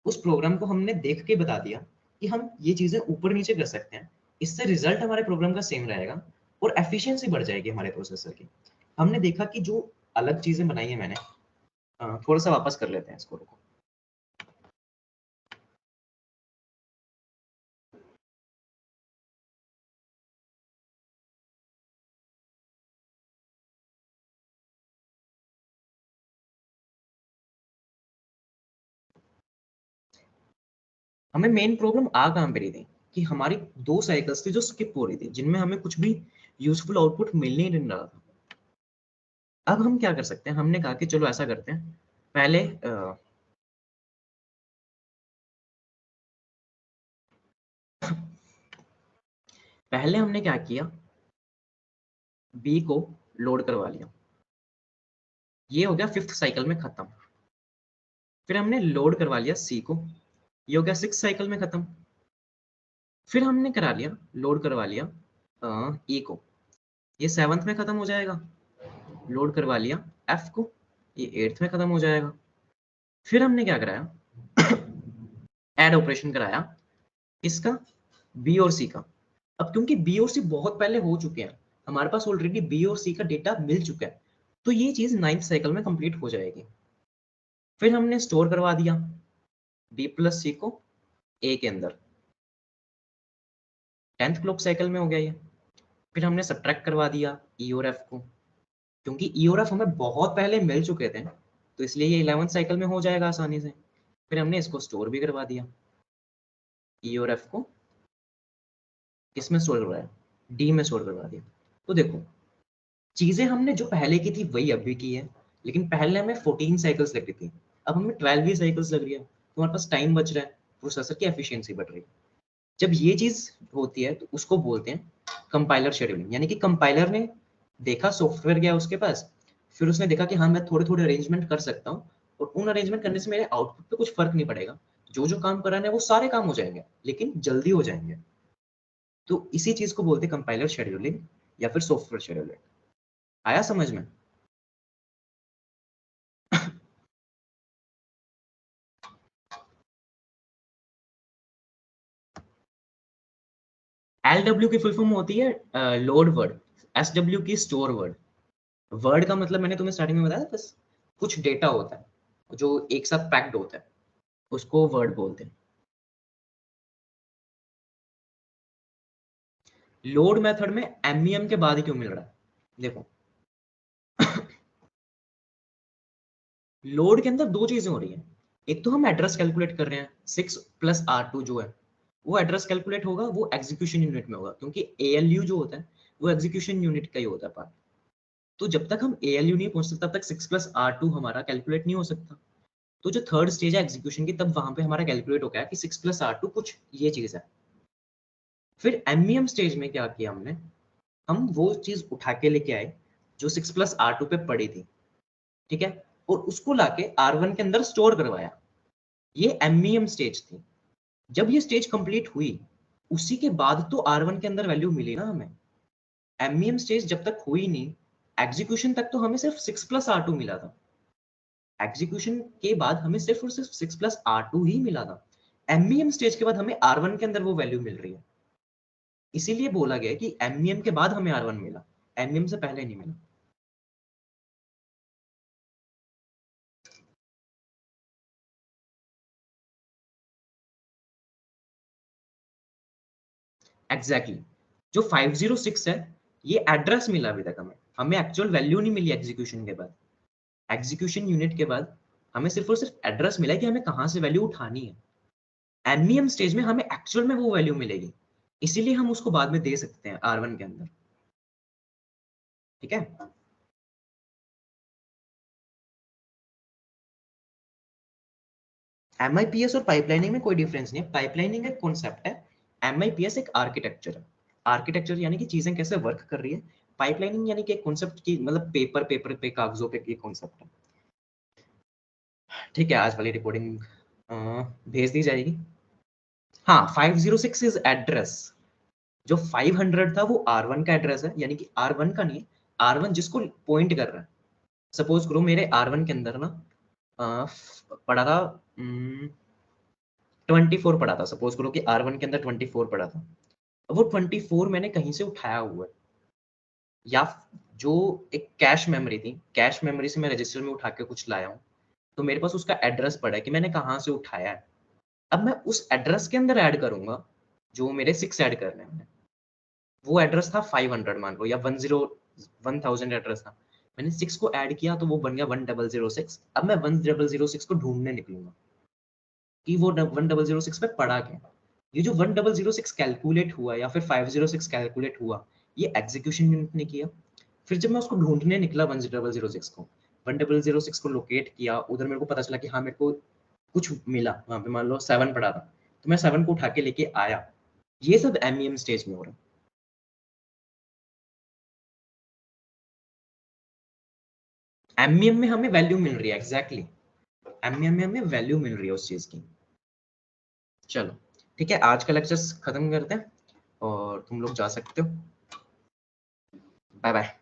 A: उस प्रोग्राम को हमने देख के बता दिया कि हम ये चीजें ऊपर नीचे कर सकते हैं, इससे रिजल्ट हमारे प्रोग्राम का सेम रहेगा और एफिशिएंसी बढ़ जाएगी हमारे प्रोसेसर की। हमने देखा कि जो अलग चीजें बनाई है मैंने, थोड़ा सा वापस कर लेते हैं इसको, रुको। हमें मेन प्रॉब्लम आ कहाँ पे रही थी कि हमारी 2 साइकिल्स थी जो स्किप हो रही थी, जिनमें हमें कुछ भी यूजफुल आउटपुट मिल नहीं रहा था। अब हम क्या कर सकते हैं, हमने कहा कि चलो ऐसा करते हैं, पहले पहले हमने क्या किया, बी को लोड करवा लिया, ये हो गया 5th साइकिल में खत्म। फिर हमने लोड करवा लिया सी को, ये हो गया 6th साइकिल में खत्म। फिर हमने करा लिया, लोड करवा लिया ई को, ये 7th में खत्म हो जाएगा। लोड करवा लिया एफ को, ये 8th में खत्म हो जाएगा। फिर हमने क्या कराया, ऐड ऑपरेशन कराया इसका, बी और सी का। अब क्योंकि बी और सी बहुत पहले हो चुके हैं, हमारे पास ऑलरेडी बी और सी का डेटा मिल चुका है, तो ये चीज 9th साइकिल में कंप्लीट हो जाएगी। फिर हमने स्टोर करवा दिया बी प्लस सी को ए के अंदर, 10th क्लॉक साइकिल में हो गया ये। फिर हमने सब्ट्रैक्ट करवा दिया ई और एफ को, क्योंकि ई और एफ हमें बहुत पहले मिल चुके थे, तो इसलिए ये 11th साइकिल में हो जाएगा आसानी से। फिर हमने इसको स्टोर भी करवा दिया, ई और एफ को किसमें स्टोर करवाया, डी में स्टोर करवा दिया। तो देखो, चीजें हमने जो पहले की थी वही अभी की है, लेकिन पहले हमें 14 साइकिल्स लग रही थी, अब हमें 12 ही साइकिल्स लग रही है। तो हमारे पास टाइम बच रहा है, प्रोसेसर की एफिशिएंसी बढ़ रही है। जब ये चीज होती है तो उसको बोलते हैं कंपाइलर शेड्यूलिंग। यानी कि कंपाइलर ने देखा, सॉफ्टवेयर गया उसके पास, फिर उसने देखा कि हाँ मैं थोड़े थोड़े अरेंजमेंट कर सकता हूँ, और उन अरेंजमेंट करने से मेरे आउटपुट पे कुछ फर्क नहीं पड़ेगा, जो जो काम कराना है वो सारे काम हो जाएंगे, लेकिन जल्दी हो जाएंगे। तो इसी चीज को बोलते हैं कंपाइलर शेड्यूलिंग या फिर सॉफ्टवेयर शेड्यूलिंग। आया समझ में? LW की फुल फॉर्म होती है लोड वर्ड, SW की स्टोर वर्ड। वर्ड का मतलब मैंने तुम्हें स्टार्टिंग में बताया, बस कुछ डेटा होता है, जो एक साथ पैक्ड होता है उसको वर्ड बोलते हैं। लोड मेथड में एमईएम के बाद ही क्यों मिल रहा है? देखो लोड के अंदर दो चीजें हो रही हैं। एक तो हम एड्रेस कैलकुलेट कर रहे हैं, 6 + R2 जो है वो एड्रेस कैलकुलेट होगा, वो एग्जीक्यूशन यूनिट में होगा, क्योंकि एएलयू जो होता है वो एग्जीक्यूशन यूनिट का ही होता है पार्ट। तो जब तक हम एएलयू नहीं पहुंचते तब तक 6 + R2 हमारा कैलकुलेट नहीं हो सकता। तो जो थर्ड स्टेज है एग्जीक्यूशन की, तब वहां पे हमारा कैलकुलेट हो गया कि 6 + R2 कुछ ये चीज है। फिर एमईएम स्टेज में क्या किया हमने, हम वो चीज उठा के लेके आए जो 6 + R2 पे पड़ी थी, ठीक है, और उसको लाके R1 के अंदर स्टोर करवाया। ये एमईएम स्टेज थी। जब ये स्टेज कंप्लीट हुई उसी के बाद तो R1 के अंदर वैल्यू मिली ना हमें। एमईएम स्टेज जब तक हुई नहीं, एग्जीक्यूशन तक तो हमें सिर्फ 6 + R2 मिला था। एग्जीक्यूशन के बाद हमें सिर्फ और सिर्फ 6 + R2 ही मिला था। एमईएम स्टेज के बाद हमें R1 के अंदर वो वैल्यू मिल रही है। इसीलिए बोला गया कि एमईएम के बाद हमें R1 मिला, एमईएम से पहले नहीं मिला। एग्जैक्टली जो 506 है ये एड्रेस मिला अभी तक हमें, हमें एक्चुअल वैल्यू नहीं मिली एग्जीक्यूशन के बाद। एग्जीक्यूशन यूनिट के बाद हमें सिर्फ और सिर्फ एड्रेस मिला कि हमें कहां से वैल्यू उठानी है। एमईएम स्टेज में हमें एक्चुअल में वो वैल्यू मिलेगी, इसीलिए हम उसको बाद में दे सकते हैं R1 के अंदर, ठीक है। एमआईपीएस और पाइपलाइनिंग में कोई डिफरेंस नहीं है। पाइपलाइनिंग एक कॉन्सेप्ट है, एमआईपीएस एक आर्किटेक्चर है। आर्किटेक्चर यानी कि चीजें कैसे वर्क कर रही है, पाइपलाइनिंग यानी कि एक कॉन्सेप्ट की, मतलब पेपर पेपर पे कागजों पे ये कॉन्सेप्ट है, ठीक है। आज वाली रिकॉर्डिंग भेज दी जाएगी। हाँ, 506 इज एड्रेस। जो 500 था वो R1 का एड्रेस है, यानी कि R1 का नहीं, R1 जिसको पॉइंट कर रहा है। सपोज करो मेरे R1 के अंदर ना पड़ा था 24 पड़ा था। सपोज करो कि R1 के अंदर 24 पड़ा था। अब वो 24 मैंने कहीं से उठाया हुआ है, या जो एक कैश मेमोरी थी, कैश मेमोरी से मैं रजिस्टर में उठा के कुछ लाया हूँ, तो मेरे पास उसका एड्रेस पड़ा है कि मैंने कहाँ से उठाया है। अब मैं उस एड्रेस के अंदर ऐड करूंगा जो मेरे 6 ऐड करने हैं। वो एड्रेस था 500 मान लो, या 1000 एड्रेस था। मैंने 6 को ऐड किया तो वो बन गया 1006। अब मैं 1006 को ढूंढने निकलूंगा कि वो 1006 पे पड़ा क्या। ये जो 1006 कैलकुलेट हुआ या फिर 506 कैलकुलेट हुआ, ये एग्जीक्यूशन यूनिट ने किया। फिर जब मैं उसको ढूंढने निकला 1006 को, 1006 को लोकेट किया, उधर मेरे को पता चला कि हाँ मेरे को कुछ मिला, वहां पे मान लो 7 पड़ा था, तो मैं 7 को उठा के लेके आया। ये सब एमईएम स्टेज में हो रहा है। एमईएम में हमें वैल्यू मिल रही है, एग्जैक्टली एमईएम में हमें वैल्यू मिल रही है उस चीज की। चलो ठीक है, आज का लेक्चर खत्म करते हैं और तुम लोग जा सकते हो। Bye bye.